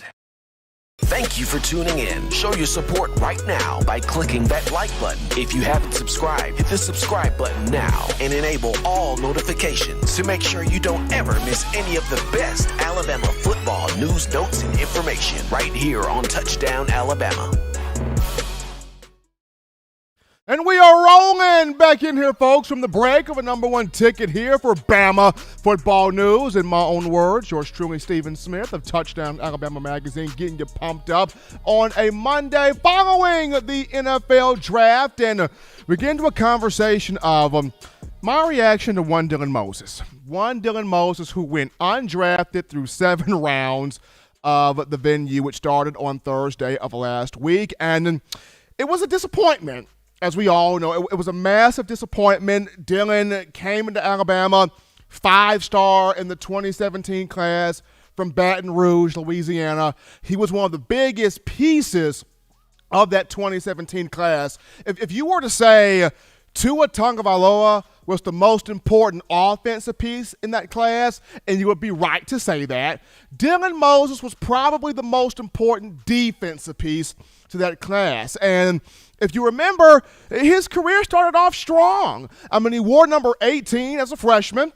Thank you for tuning in. Show your support right now by clicking that like button. If you haven't subscribed, hit the subscribe button now and enable all notifications to make sure you don't ever miss any of the best Alabama football news, notes, and information right here on Touchdown Alabama. And we are rolling back in here, folks, from the break of a number one ticket here for Bama football news. In my own words, yours truly, Stephen Smith of Touchdown Alabama Magazine, getting you pumped up on a Monday following the NFL draft. And we get into a conversation of my reaction to one Dylan Moses. One Dylan Moses who went undrafted through 7 rounds of the venue, which started on Thursday of last week. And it was a disappointment. As we all know, it was a massive disappointment. Dylan came into Alabama, 5-star in the 2017 class from Baton Rouge, Louisiana. He was one of the biggest pieces of that 2017 class. If you were to say Tua Tagovailoa was the most important offensive piece in that class, and you would be right to say that, Dylan Moses was probably the most important defensive piece to that class. And if you remember, his career started off strong. I mean, he wore number 18 as a freshman.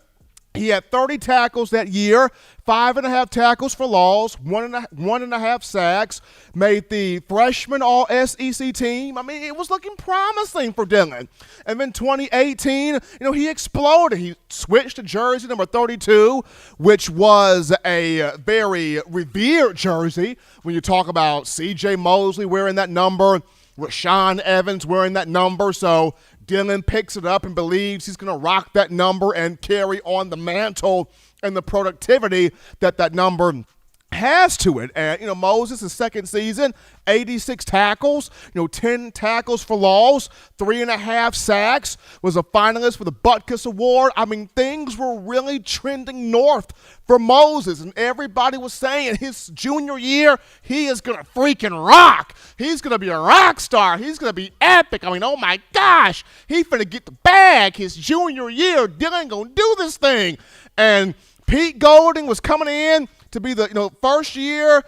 He had 30 tackles that year, 5.5 tackles for loss, 1.5 sacks, made the freshman All-SEC team. I mean, it was looking promising for Dylan. And then 2018, he exploded. He switched to jersey number 32, which was a very revered jersey when you talk about C.J. Mosley wearing that number, Rashaan Evans wearing that number. So Dylan picks it up and believes he's going to rock that number and carry on the mantle and the productivity that number has to it. And, Moses, his second season, 86 tackles, 10 tackles for loss, 3.5 sacks, was a finalist for the Butkus Award. I mean, things were really trending north for Moses, and everybody was saying his junior year, he is going to freaking rock. He's going to be a rock star. He's going to be epic. I mean, oh my gosh, he's going to get the bag his junior year. Dylan going to do this thing. And Pete Golding was coming in to be the first year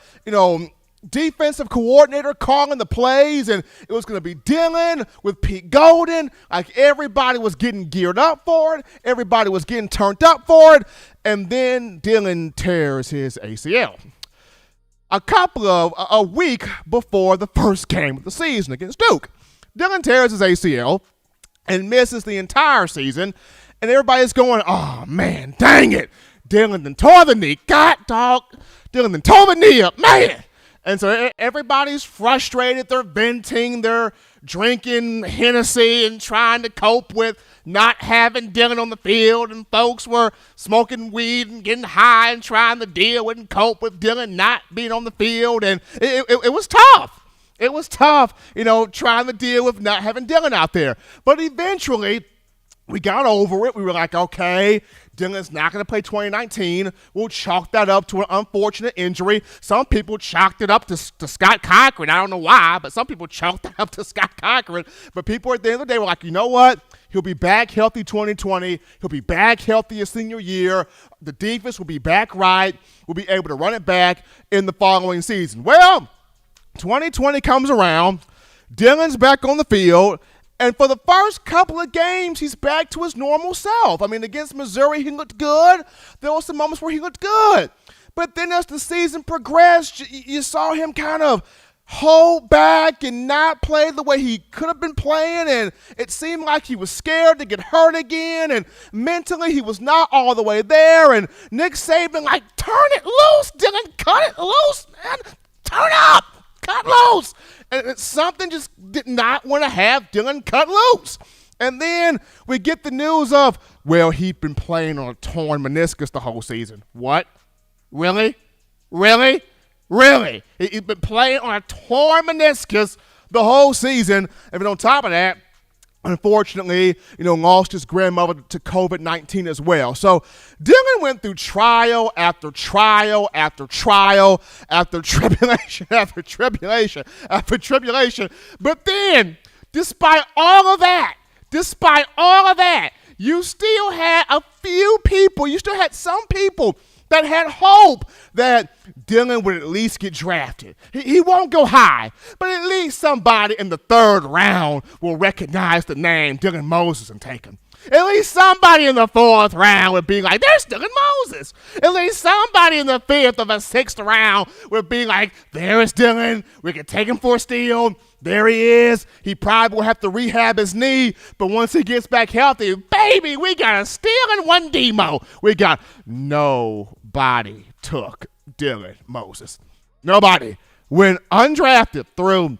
defensive coordinator calling the plays, and it was going to be Dylan with Pete Golding. Like, everybody was getting geared up for it. Everybody was getting turned up for it. And then Dylan tears his ACL. A week before the first game of the season against Duke. Dylan tears his ACL and misses the entire season. And everybody's going, oh, man, dang it. Dylan then tore the knee. God, dog. Dylan then tore the knee up. Man. And so everybody's frustrated. They're venting. They're drinking Hennessy and trying to cope with not having Dylan on the field. And folks were smoking weed and getting high and trying to deal with and cope with Dylan not being on the field. And it was tough. It was tough, trying to deal with not having Dylan out there. But eventually, we got over it. We were like, okay, Dylan's not going to play 2019. We'll chalk that up to an unfortunate injury. Some people chalked it up to Scott Cochran. I don't know why, but some people chalked it up to Scott Cochran. But people at the end of the day were like, you know what? He'll be back healthy 2020. He'll be back healthy his senior year. The defense will be back right. We'll be able to run it back in the following season. Well, 2020 comes around. Dylan's back on the field. And for the first couple of games, he's back to his normal self. I mean, against Missouri, he looked good. There were some moments where he looked good. But then as the season progressed, you saw him kind of hold back and not play the way he could have been playing, and it seemed like he was scared to get hurt again, and mentally he was not all the way there, and Nick Saban like, turn it loose, Dylan, cut it loose, man, turn up, cut loose, and something just did not want to have Dylan cut loose. And then we get the news of, well, he'd been playing on a torn meniscus the whole season. What? Really? Really? He's been playing on a torn meniscus the whole season. And then on top of that, unfortunately, lost his grandmother to COVID-19 as well. So Dylan went through trial after trial after trial after tribulation after tribulation after tribulation. But then, despite all of that, you still had some people that had hope that Dylan would at least get drafted. He won't go high, but at least somebody in the third round will recognize the name Dylan Moses and take him. At least somebody in the fourth round would be like, there's Dylan Moses. At least somebody in the fifth or the sixth round would be like, there is Dylan. We can take him for a steal. There he is. He probably will have to rehab his knee, but once he gets back healthy, baby, we got a steal and one demo. Nobody took Dylan Moses. Nobody. Went undrafted through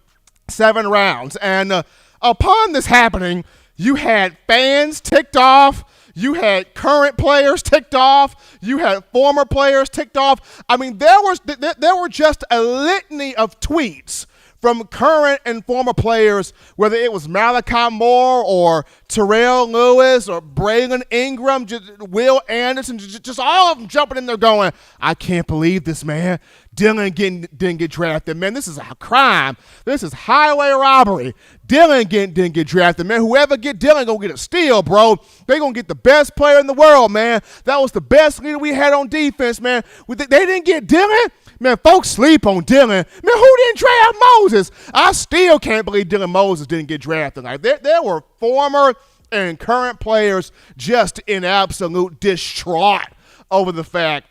7 rounds. And upon this happening, you had fans ticked off. You had current players ticked off. You had former players ticked off. I mean, there were just a litany of tweets from current and former players, whether it was Malachi Moore or Terrell Lewis or Braylon Ingram, Will Anderson, just all of them jumping in there going, I can't believe this, man. Dylan didn't get drafted. Man, this is a crime. This is highway robbery. Dylan didn't get drafted, man. Whoever get Dylan gonna get a steal, bro. They gonna get the best player in the world, man. That was the best leader we had on defense, man. They didn't get Dylan? Man, folks sleep on Dylan. Man, who didn't draft Moses? I still can't believe Dylan Moses didn't get drafted. Like, there were former and current players just in absolute distraught over the fact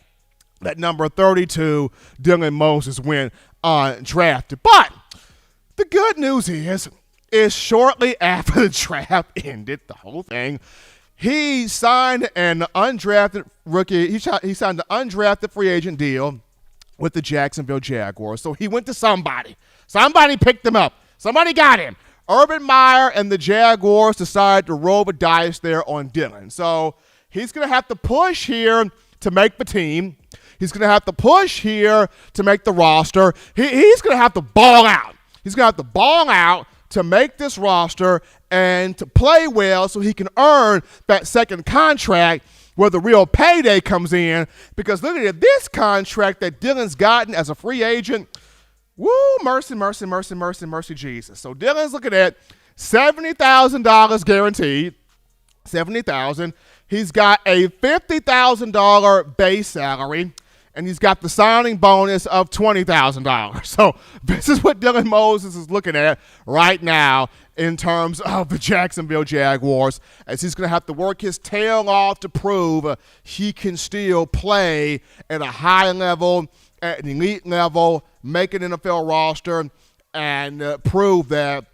that number 32, Dylan Moses, went undrafted. But the good news is shortly after the draft ended, the whole thing, he signed an undrafted rookie. He signed an undrafted free agent deal with the Jacksonville Jaguars. So he went to somebody. Somebody picked him up. Somebody got him. Urban Meyer and the Jaguars decided to roll the dice there on Dylan. So he's going to have to push here to make the team. He's going to have to push here to make the roster. He's going to have to ball out. He's going to have to ball out to make this roster and to play well so he can earn that second contract where the real payday comes in. Because look at it, this contract that Dylan's gotten as a free agent, woo, mercy, Jesus. So Dylan's looking at $70,000 guaranteed, $70,000. He's got a $50,000 base salary, and he's got the signing bonus of $20,000. So this is what Dylan Moses is looking at right now in terms of the Jacksonville Jaguars, as he's going to have to work his tail off to prove he can still play at a high level, at an elite level, make an NFL roster, and prove that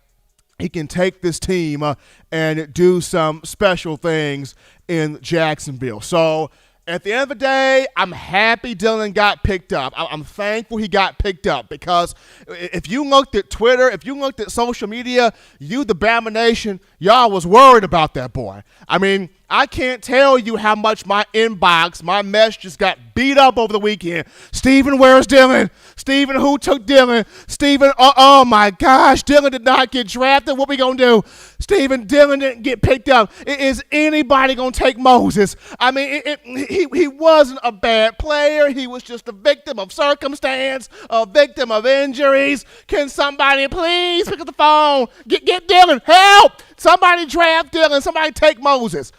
he can take this team and do some special things in Jacksonville. So at the end of the day, I'm happy Dylan got picked up. I'm thankful he got picked up, because if you looked at Twitter, if you looked at social media, the Bama Nation, y'all was worried about that boy. I mean, I can't tell you how much my inbox, my messages got beat up over the weekend. Steven, where's Dylan? Steven, who took Dylan? Steven, oh my gosh, Dylan did not get drafted. What we gonna do? Steven, Dylan didn't get picked up. Is anybody gonna take Moses? I mean, he wasn't a bad player. He was just a victim of circumstance, a victim of injuries. Can somebody please pick up the phone? Get Dylan, help! Somebody draft Dylan. Somebody take Moses.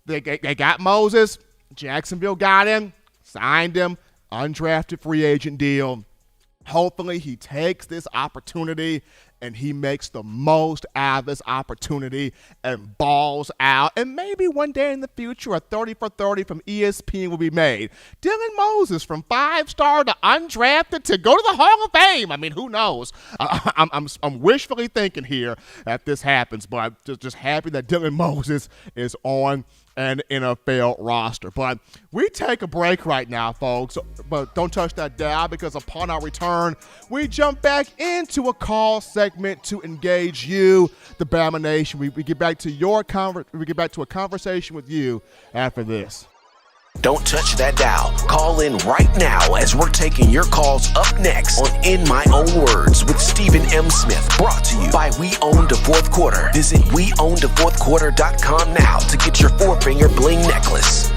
They got Moses. Jacksonville got him, signed him, undrafted free agent deal. Hopefully he takes this opportunity and he makes the most out of this opportunity and balls out. And maybe one day in the future, a 30 for 30 from ESPN will be made. Dylan Moses from 5-star to undrafted to go to the Hall of Fame. I mean, who knows? I'm wishfully thinking here that this happens, but I'm just happy that Dylan Moses is on an NFL roster. But we take a break right now, folks, but don't touch that dial, because upon our return, we jump back into a call segment to engage you, the Bama Nation. We get back to we get back to a conversation with you after this. Don't touch that dial. Call in right now as we're taking your calls up next on In My Own Words with Stephen M. Smith. Brought to you by We Own the Fourth Quarter. Visit weownthefourthquarter.com now to get your 4-finger bling necklace.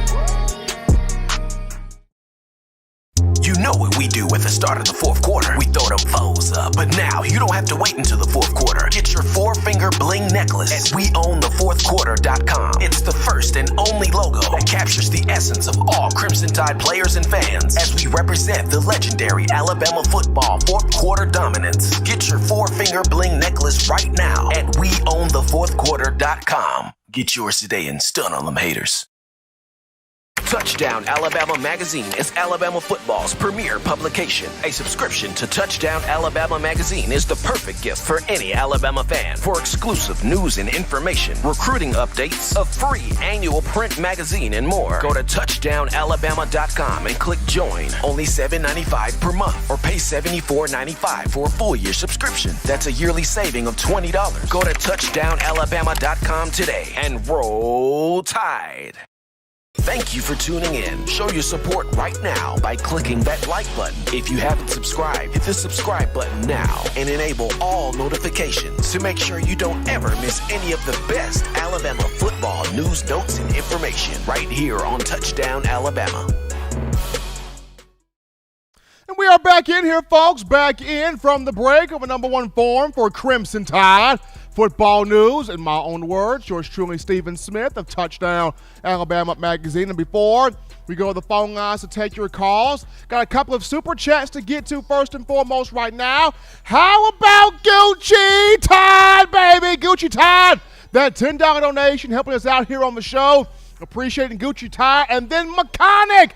You know what we do at the start of the fourth quarter. We throw them foes up. But now you don't have to wait until the fourth quarter. Get your 4-finger bling necklace at weownthefourthquarter.com. It's the first and only logo that captures the essence of all Crimson Tide players and fans as we represent the legendary Alabama football fourth quarter dominance. Get your 4-finger bling necklace right now at weownthefourthquarter.com. Get yours today and stun on them haters. Touchdown Alabama Magazine is Alabama football's premier publication. A subscription to Touchdown Alabama Magazine is the perfect gift for any Alabama fan. For exclusive news and information, recruiting updates, a free annual print magazine, and more, go to touchdownalabama.com and click join. Only $7.95 per month, or pay $74.95 for a full year subscription. That's a yearly saving of $20. Go to touchdownalabama.com today and roll Tide. Thank you for tuning in. Show your support right now by clicking that like button. If you haven't subscribed, hit the subscribe button now and enable all notifications to make sure you don't ever miss any of the best Alabama football news, notes, and information right here on Touchdown Alabama. And we are back in here, folks, back in from the break of a number one forum for Crimson Tide football news. In my own words, yours truly, Stephen Smith of Touchdown Alabama Magazine. And before we go to the phone lines to take your calls, got a couple of super chats to get to first and foremost right now. How about Gucci Tide, baby? Gucci Tide, that $10 donation helping us out here on the show. Appreciating Gucci Tide. And then Mechanic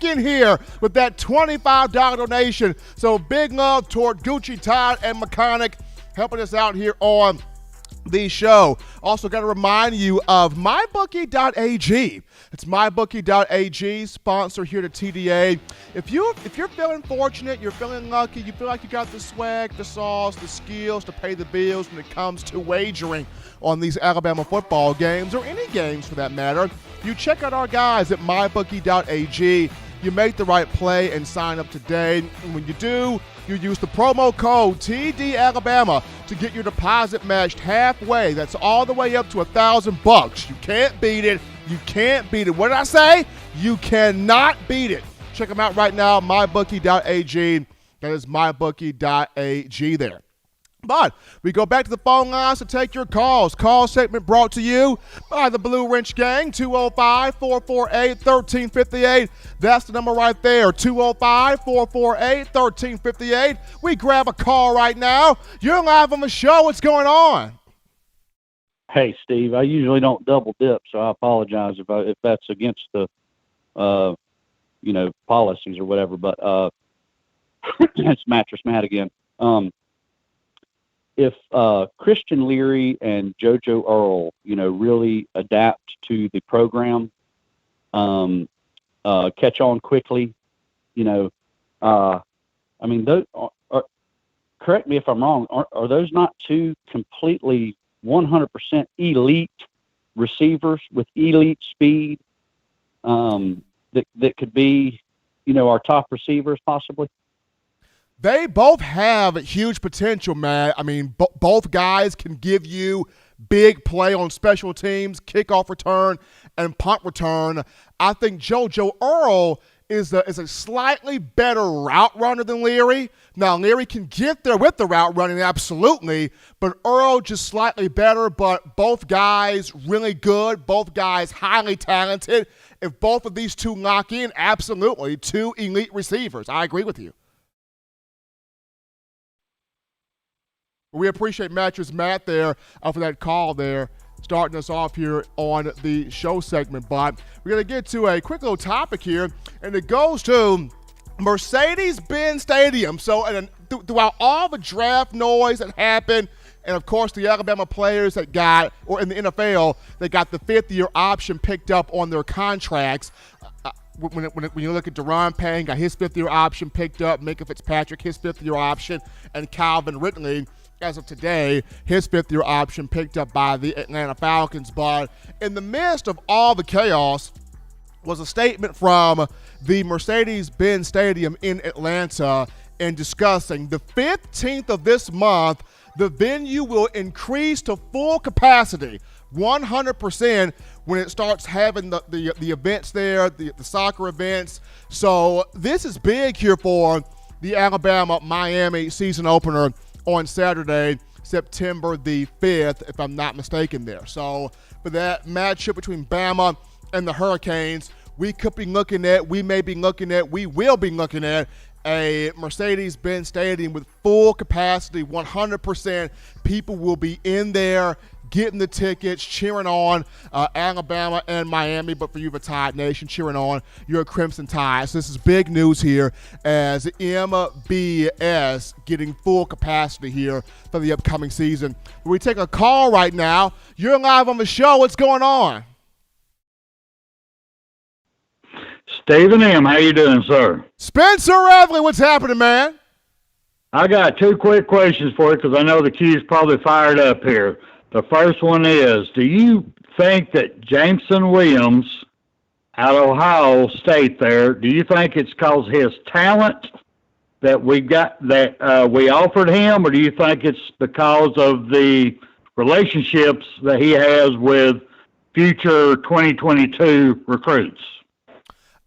in here with that $25 donation. So big love toward Gucci Tide and Mechanic helping us out here on the show. Also got to remind you of mybookie.ag. It's mybookie.ag, sponsor here to TDA. If you're feeling fortunate, you're feeling lucky, you feel like you got the swag, the sauce, the skills to pay the bills when it comes to wagering on these Alabama football games, or any games for that matter, you check out our guys at mybookie.ag. You make the right play and sign up today. And when you do, you use the promo code TDAlabama to get your deposit matched halfway. That's all the way up to $1,000. You can't beat it. You can't beat it. What did I say? You cannot beat it. Check them out right now, mybookie.ag. That is mybookie.ag there. But we go back to the phone lines to take your calls. Call segment brought to you by the Blue Wrench Gang, 205-448-1358. That's the number right there, 205-448-1358. We grab a call right now. You're live on the show. What's going on? Hey, Steve, I usually don't double dip, so I apologize if that's against the, policies or whatever, but it's Mattress Matt again. If Christian Leary and JoJo Earl, really adapt to the program, catch on quickly, those correct me if I'm wrong, are those not two completely 100% elite receivers with elite speed that could be, our top receivers possibly? They both have huge potential, man. I mean, both guys can give you big play on special teams, kickoff return, and punt return. I think JoJo Earl is a slightly better route runner than Leary. Now, Leary can get there with the route running, absolutely, but Earl just slightly better, but both guys really good, both guys highly talented. If both of these two lock in, absolutely, two elite receivers. I agree with you. We appreciate Mattress Matt there for that call there, starting us off here on the show segment. But we're going to get to a quick little topic here, and it goes to Mercedes-Benz Stadium. So throughout all the draft noise that happened, and of course the Alabama players that got, or in the NFL, they got the fifth-year option picked up on their contracts. When you look at Deron Payne, got his fifth-year option picked up, Minka Fitzpatrick, his fifth-year option, and Calvin Ridley, as of today, his fifth-year option picked up by the Atlanta Falcons. But in the midst of all the chaos was a statement from the Mercedes-Benz Stadium in Atlanta in discussing the 15th of this month, the venue will increase to full capacity, 100%, when it starts having the events there, the soccer events. So this is big here for the Alabama-Miami season opener on Saturday, September the 5th, if I'm not mistaken there. So for that matchup between Bama and the Hurricanes, we will be looking at a Mercedes-Benz Stadium with full capacity, 100%. People will be in there getting the tickets, cheering on Alabama and Miami, but for you, the Tide Nation, cheering on your Crimson Tide. So this is big news here as MBS getting full capacity here for the upcoming season. We take a call right now. You're live on the show. What's going on? Stephen M., how you doing, sir? Spencer Everly, what's happening, man? I got two quick questions for you because I know the queue's probably fired up here. The first one is, do you think that Jameson Williams out of Ohio State there, do you think it's because his talent that we offered him, or do you think it's because of the relationships that he has with future 2022 recruits?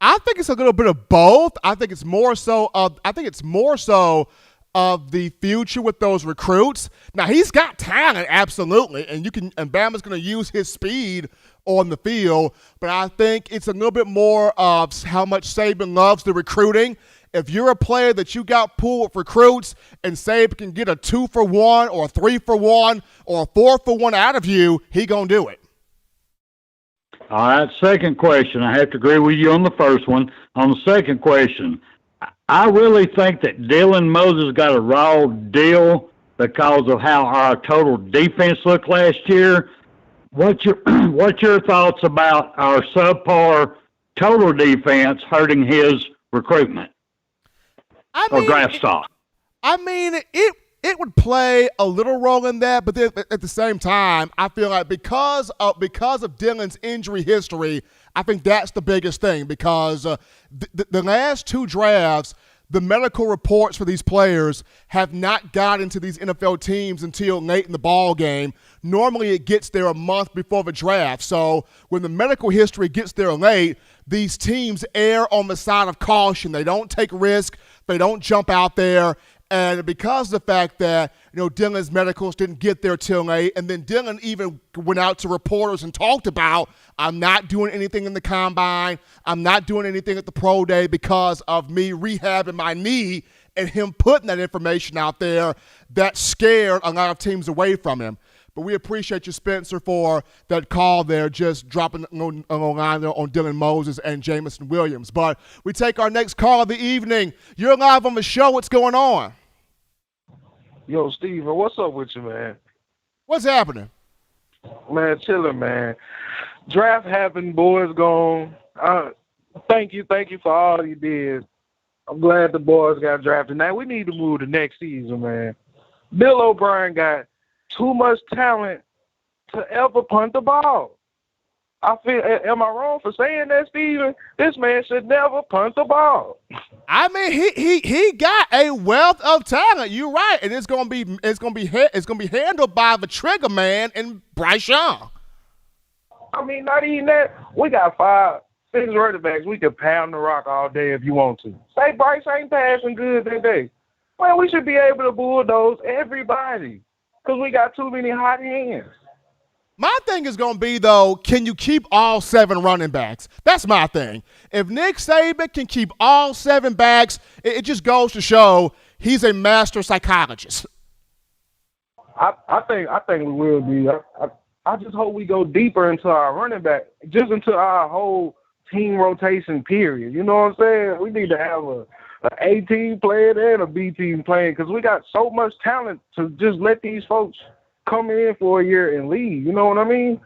I think it's a little bit of both. I think it's more so of the future with those recruits. Now, he's got talent, absolutely, and Bama's going to use his speed on the field, but I think it's a little bit more of how much Saban loves the recruiting. If you're a player that you got pulled with recruits and Saban can get a 2-for-1 or a 3-for-1 or a 4-for-1 out of you, he going to do it. All right, second question. I have to agree with you on the first one. On the second question, I really think that Dylan Moses got a raw deal because of how our total defense looked last year. What's your thoughts about our subpar total defense hurting his recruitment or draft stock? It would play a little role in that, but then at the same time, I feel like because of Dylan's injury history, I think that's the biggest thing because the last two drafts, the medical reports for these players have not got into these NFL teams until late in the ball game. Normally it gets there a month before the draft. So when the medical history gets there late, these teams err on the side of caution. They don't take risk. They don't jump out there. And because of the fact that, Dylan's medicals didn't get there till late, and then Dylan even went out to reporters and talked about, I'm not doing anything in the combine, I'm not doing anything at the pro day because of me rehabbing my knee, and him putting that information out there, that scared a lot of teams away from him. But we appreciate you, Spencer, for that call there, just dropping a line there on Dylan Moses and Jameson Williams. But we take our next call of the evening. You're live on the show. What's going on? Yo, Steven, what's up with you, man? What's happening? Man, chilling, man. Draft happened, boys gone. Thank you for all you did. I'm glad the boys got drafted. Now we need to move to next season, man. Bill O'Brien got too much talent to ever punt the ball. I feel, am I wrong for saying that, Steven? This man should never punt the ball. I mean, he got a wealth of talent. You're right, and it's gonna be handled by the trigger man and Bryce Young. I mean, not even that. We got 5, 6 running backs. We could pound the rock all day if you want to. Say Bryce ain't passing good that day. Well, we should be able to bulldoze everybody because we got too many hot hands. My thing is going to be, though, can you keep all 7 running backs? That's my thing. If Nick Saban can keep all 7 backs, it just goes to show he's a master psychologist. I think we will be. I just hope we go deeper into our running back, just into our whole team rotation period. You know what I'm saying? We need to have a A team playing and a B team playing because we got so much talent to just let these folks come in for a year and leave. You know what I mean?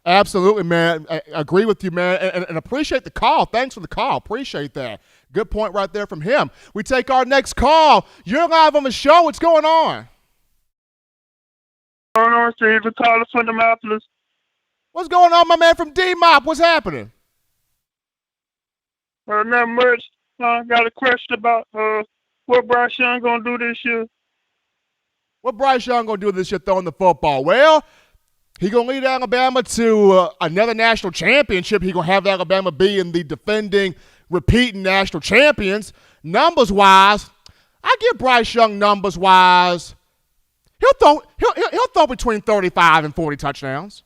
Absolutely, man. I agree with you, man, and appreciate the call. Thanks for the call. Appreciate that. Good point right there from him. We take our next call. You're live on the show. What's going on? What's going on, Steve? We're calling from Demopolis. What's going on, my man from D-Mop? What's happening? Not much. Got a question about what Bryce Young going to do this year. What Bryce Young going to do this year throwing the football? Well, he going to lead Alabama to another national championship. He going to have Alabama being the defending, repeating national champions. Numbers-wise, I give Bryce Young numbers-wise, he'll throw between 35 and 40 touchdowns.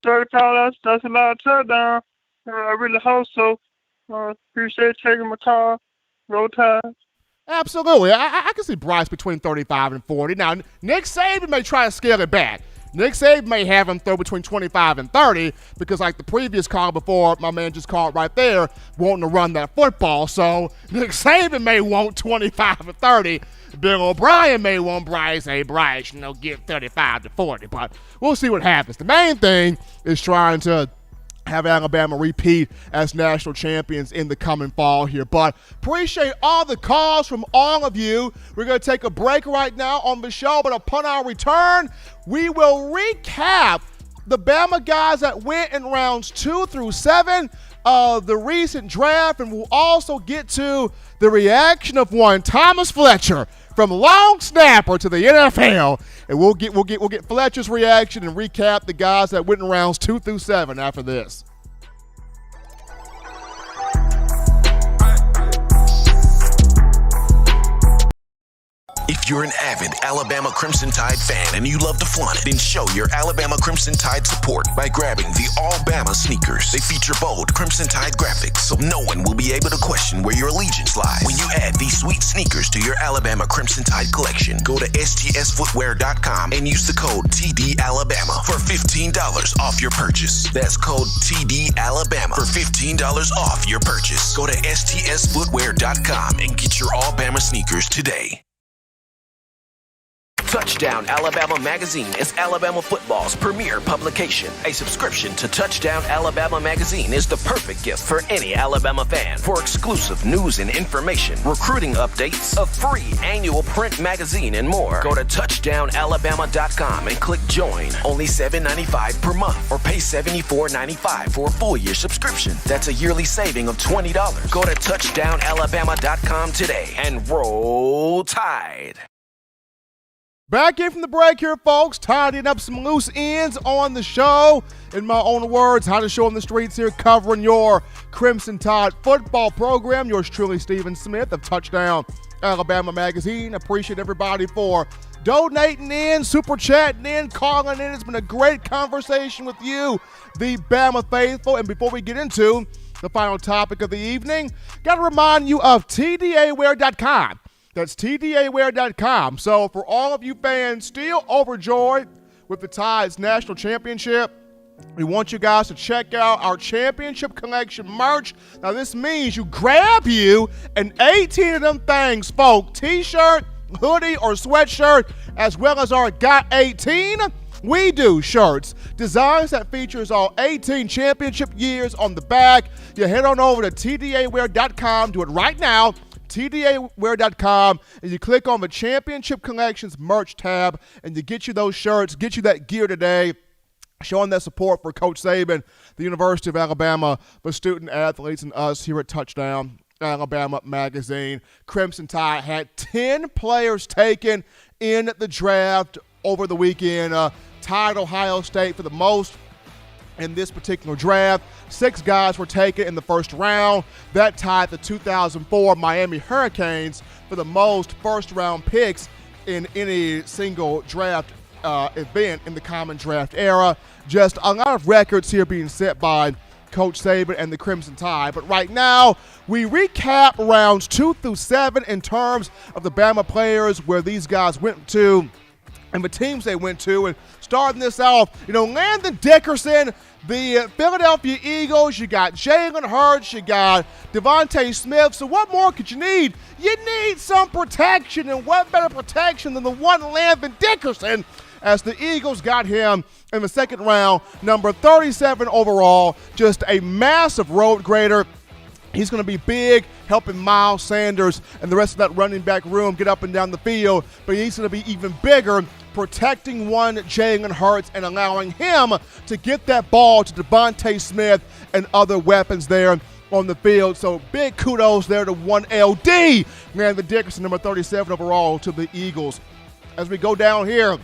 35, that's a lot of touchdowns. I really hope so. Appreciate taking my call. Roll Tide. Absolutely. I can see Bryce between 35 and 40. Now, Nick Saban may try to scale it back. Nick Saban may have him throw between 25 and 30 because, like the previous call before, my man just called right there, wanting to run that football. So Nick Saban may want 25 and 30. Bill O'Brien may want Bryce. Hey, Bryce, get 35 to 40. But we'll see what happens. The main thing is trying to have Alabama repeat as national champions in the coming fall here. But appreciate all the calls from all of you. We're going to take a break right now on the show, but upon our return, we will recap the Bama guys that went in rounds 2 through 7 of the recent draft, and we'll also get to the reaction of one Thomas Fletcher from long snapper to the NFL, and we'll get Fletcher's reaction and recap the guys that went in rounds 2 through 7 after this. If you're an avid Alabama Crimson Tide fan and you love to flaunt it, then show your Alabama Crimson Tide support by grabbing the All Bama sneakers. They feature bold Crimson Tide graphics, so no one will be able to question where your allegiance lies. When you add these sweet sneakers to your Alabama Crimson Tide collection, go to stsfootwear.com and use the code TDAlabama for $15 off your purchase. That's code TDAlabama for $15 off your purchase. Go to stsfootwear.com and get your All Bama sneakers today. Touchdown Alabama Magazine is Alabama football's premier publication. A subscription to Touchdown Alabama Magazine is the perfect gift for any Alabama fan. For exclusive news and information, recruiting updates, a free annual print magazine, and more, go to touchdownalabama.com and click join. Only $7.95 per month, or pay $74.95 for a full year subscription. That's a yearly saving of $20. Go to touchdownalabama.com today and roll Tide. Back in from the break here, folks, tidying up some loose ends on the show. In my own words, how to show on the streets here, covering your Crimson Tide football program. Yours truly, Stephen Smith of Touchdown Alabama Magazine. Appreciate everybody for donating in, super chatting in, calling in. It's been a great conversation with you, the Bama faithful. And before we get into the final topic of the evening, got to remind you of TDAwear.com. That's TDAwear.com. So for all of you fans still overjoyed with the Tide's national championship, we want you guys to check out our championship collection merch. Now this means you grab you an 18 of them things, folks, t-shirt, hoodie, or sweatshirt, as well as our Got 18 We Do shirts. Designs that features all 18 championship years on the back. You head on over to TDAwear.com. Do it right now. TDAwear.com, and you click on the Championship Collections merch tab, and you get you those shirts, get you that gear today, showing that support for Coach Saban, the University of Alabama, the student athletes, and us here at Touchdown Alabama Magazine. Crimson Tide had 10 players taken in the draft over the weekend. Tied Ohio State for the most in this particular draft. 6 guys were taken in the first round. That tied the 2004 Miami Hurricanes for the most first-round picks in any single draft event in the common draft era. Just a lot of records here being set by Coach Saban and the Crimson Tide. But right now, we recap rounds 2 through 7 in terms of the Bama players where these guys went to and the teams they went to. And starting this off, Landon Dickerson, the Philadelphia Eagles, you got Jalen Hurts, you got Devontae Smith. So what more could you need? You need some protection, and what better protection than the one Landon Dickerson, as the Eagles got him in the second round, number 37 overall, just a massive road grader. He's going to be big, helping Miles Sanders and the rest of that running back room get up and down the field, but he's going to be even bigger, protecting one Jalen Hurts and allowing him to get that ball to Devontae Smith and other weapons there on the field. So big kudos there to 1LD, Landon Dickerson, number 37 overall, to the Eagles. As we go down here,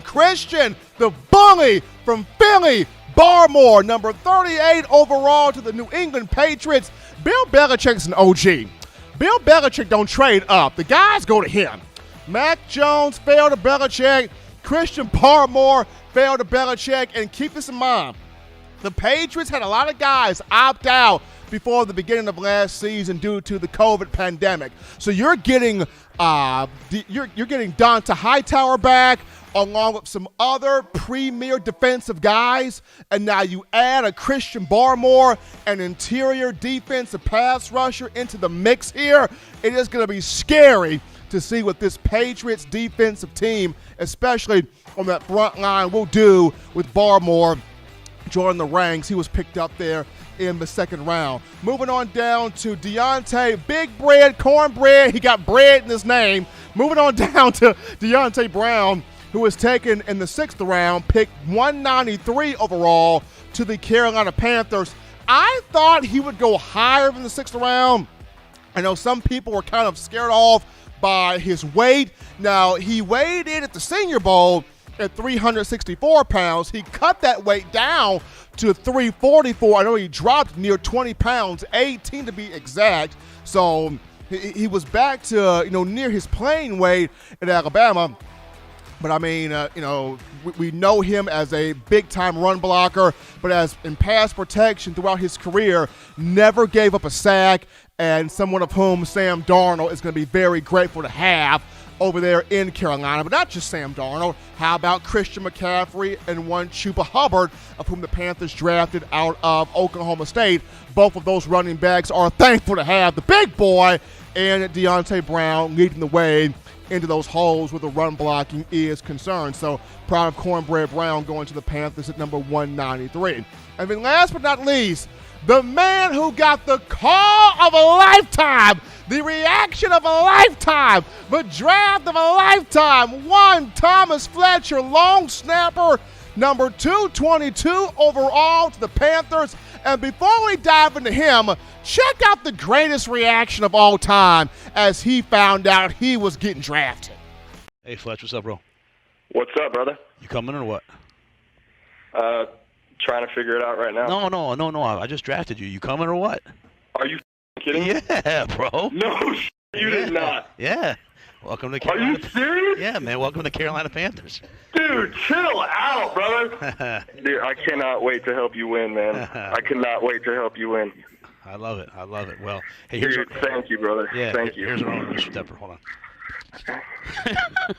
Christian, the bully from Philly, Barmore, number 38 overall, to the New England Patriots. Bill Belichick's an OG. Bill Belichick don't trade up. The guys go to him. Mac Jones fell to Belichick. Christian Barmore fell to Belichick. And keep this in mind, the Patriots had a lot of guys opt out before the beginning of last season due to the COVID pandemic. So you're getting Donta Hightower back, along with some other premier defensive guys, and now you add a Christian Barmore, an interior defensive pass rusher, into the mix here. It is going to be scary to see what this Patriots defensive team, especially on that front line, will do with Barmore joining the ranks. He was picked up there in the second round. Moving on down to Deontay Big Bread, Cornbread. He got bread in his name. Moving on down to Deontay Brown, who was taken in the 6th round, picked 193 overall to the Carolina Panthers. I thought he would go higher than the 6th round. I know some people were kind of scared off by his weight. Now, he weighed in at the Senior Bowl at 364 pounds. He cut that weight down to 344. I know he dropped near 20 pounds, 18 to be exact. So he was back to, near his playing weight at Alabama. But I mean, we know him as a big-time run blocker, but as in pass protection throughout his career, never gave up a sack, and someone of whom Sam Darnold is going to be very grateful to have over there in Carolina. But not just Sam Darnold. How about Christian McCaffrey and one Chuba Hubbard, of whom the Panthers drafted out of Oklahoma State? Both of those running backs are thankful to have the big boy and Deontay Brown leading the way into those holes where the run blocking is concerned. So proud of Cornbread Brown going to the Panthers at number 193. And then last but not least, the man who got the call of a lifetime, the reaction of a lifetime, the draft of a lifetime, one Thomas Fletcher, long snapper, number 222 overall to the Panthers. And before we dive into him, check out the greatest reaction of all time as he found out he was getting drafted. Hey, Fletch, what's up, bro? What's up, brother? You coming or what? Trying to figure it out right now. No. I just drafted you. You coming or what? Are you kidding me? Yeah, bro. No, you did not. Yeah. Welcome to Carolina. Are you serious? Yeah, man. Welcome to the Carolina Panthers. Dude, chill out, brother. Dude, I cannot wait to help you win, man. I cannot wait to help you win. I love it. Well, hey, thank you, brother. Yeah, thank you. Here's our own stepper. Hold on.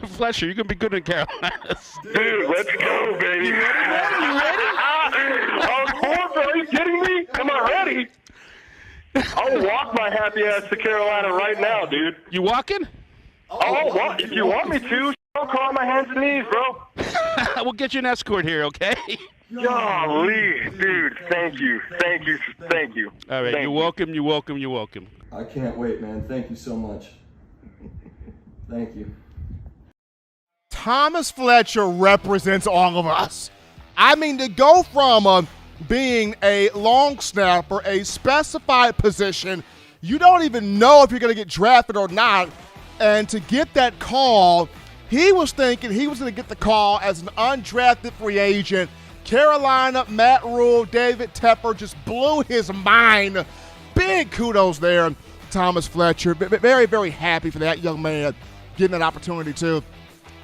Fletcher, you're going to be good in Carolina. Dude, let's go, baby. You ready? Of course, are you kidding me? Am I ready? I'll walk my happy ass to Carolina right now, dude. You walking? I'll walk. If you want me to, I'll call my hands and knees, bro. We'll get you an escort here, okay? Golly, dude, thank you. All right, you're welcome. I can't wait, man. Thank you so much. Thank you. Thomas Fletcher represents all of us. I mean, to go from being a long snapper, a specified position, you don't even know if you're going to get drafted or not, and to get that call, he was thinking he was going to get the call as an undrafted free agent. Carolina, Matt Rule, David Tepper just blew his mind. Big kudos there, Thomas Fletcher. Very, very happy for that young man getting that opportunity too.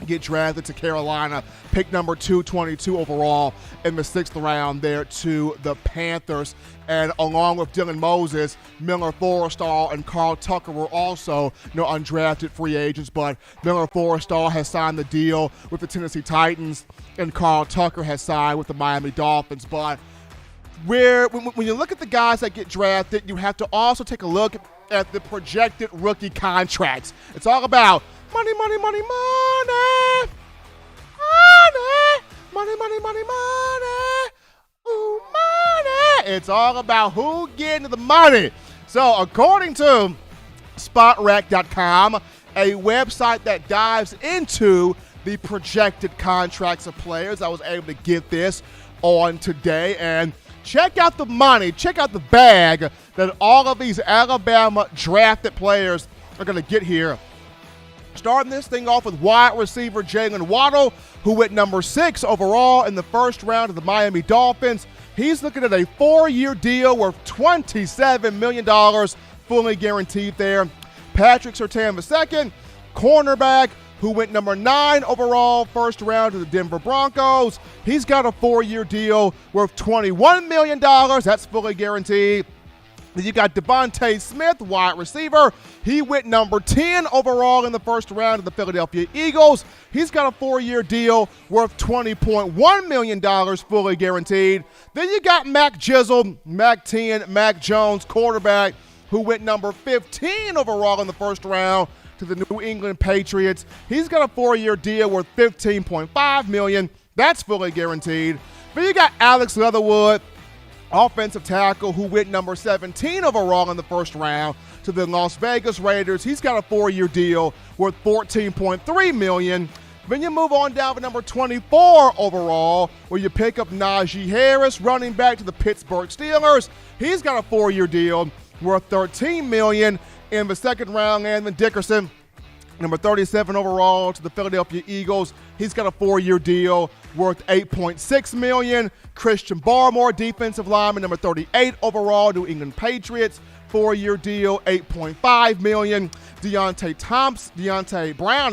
get drafted to Carolina, pick number 222 overall in the 6th round there to the Panthers. And along with Dylan Moses, Miller Forrestall and Carl Tucker were also undrafted free agents, but Miller Forrestall has signed the deal with the Tennessee Titans, and Carl Tucker has signed with the Miami Dolphins. But when you look at the guys that get drafted, you have to also take a look at the projected rookie contracts. It's all about money, money, money, money, money, money, money, money, money, ooh, money. It's all about who getting the money. So according to SpotRack.com, a website that dives into the projected contracts of players, I was able to get this on today, and check out the money, check out the bag that all of these Alabama drafted players are going to get here. Starting this thing off with wide receiver Jalen Waddle, who went number 6 overall in the first round of the Miami Dolphins. He's looking at a 4-year deal worth $27 million, fully guaranteed there. Patrick Surtain II, cornerback, who went number 9 overall, first round to the Denver Broncos. He's got a 4-year deal worth $21 million. That's fully guaranteed. Then you got Devontae Smith, wide receiver. He went number 10 overall in the first round of the Philadelphia Eagles. He's got a 4-year deal worth $20.1 million, fully guaranteed. Then you got Mac Jizzle, Mac 10, Mac Jones, quarterback, who went number 15 overall in the first round to the New England Patriots. He's got a 4-year deal worth $15.5 million. That's fully guaranteed. Then you got Alex Leatherwood, offensive tackle, who went number 17 overall in the first round to the Las Vegas Raiders. He's got a 4-year deal worth $14.3 million. Then you move on down to number 24 overall, where you pick up Najee Harris, running back to the Pittsburgh Steelers. He's got a 4-year deal worth $13 million. In the second round, Landon Dickerson, number 37 overall to the Philadelphia Eagles. He's got a 4-year deal worth $8.6 million. Christian Barmore, defensive lineman, number 38 overall, New England Patriots. 4-year deal, $8.5 million. Deontay Brown,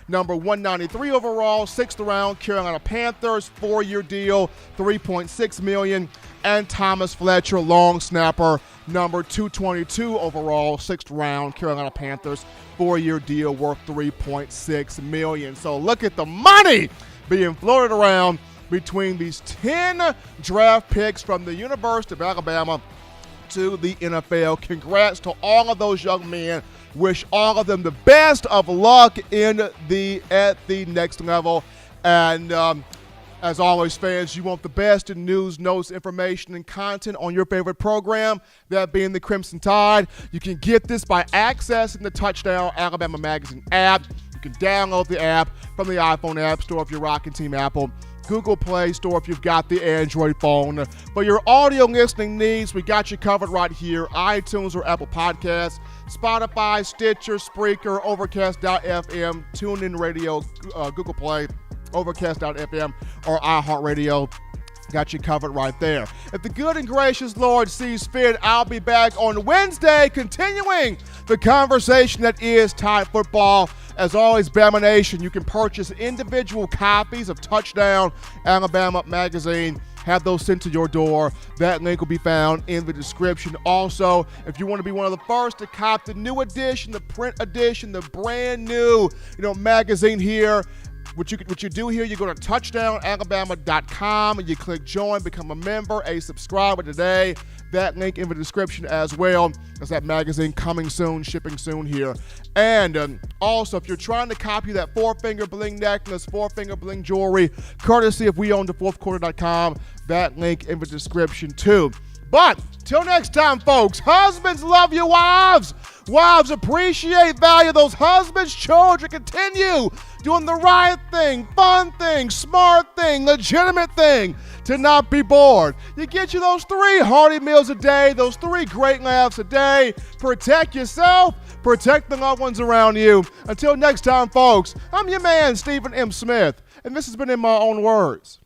number 193 overall, 6th round, Carolina Panthers. 4-year deal, $3.6 million. And Thomas Fletcher, long snapper, number 222 overall, 6th round, Carolina Panthers. 4-year deal worth $3.6 million. So look at the money being floated around between these 10 draft picks from the University of Alabama to the NFL. Congrats to all of those young men. Wish all of them the best of luck at the next level. And as always, fans, you want the best in news, notes, information, and content on your favorite program, that being the Crimson Tide. You can get this by accessing the Touchdown Alabama Magazine app. You can download the app from the iPhone App Store if you're rocking Team Apple, Google Play Store if you've got the Android phone. For your audio listening needs, we got you covered right here. iTunes or Apple Podcasts, Spotify, Stitcher, Spreaker, Overcast.fm, TuneIn Radio, Google Play, Overcast.fm, or iHeartRadio. Got you covered right there. If the good and gracious Lord sees fit, I'll be back on Wednesday continuing the conversation that is Tide football. As always, Bama Nation, you can purchase individual copies of Touchdown Alabama Magazine. Have those sent to your door. That link will be found in the description. Also, if you want to be one of the first to cop the new edition, the print edition, the brand new magazine here, what you do here, you go to touchdownalabama.com and you click join, become a member, a subscriber today. That link in the description as well. There's that magazine coming soon, shipping soon here. And also, if you're trying to copy that 4-finger bling necklace, 4-finger bling jewelry, courtesy of weownthefourthquarter.com, that link in the description too. But till next time, folks, husbands love your wives. Wives appreciate, value those husbands. Children continue doing the right thing, fun thing, smart thing, legitimate thing, to not be bored. You get you those 3 hearty meals a day, those 3 great laughs a day. Protect yourself, protect the loved ones around you. Until next time, folks, I'm your man, Stephen M. Smith, and this has been In My Own Words.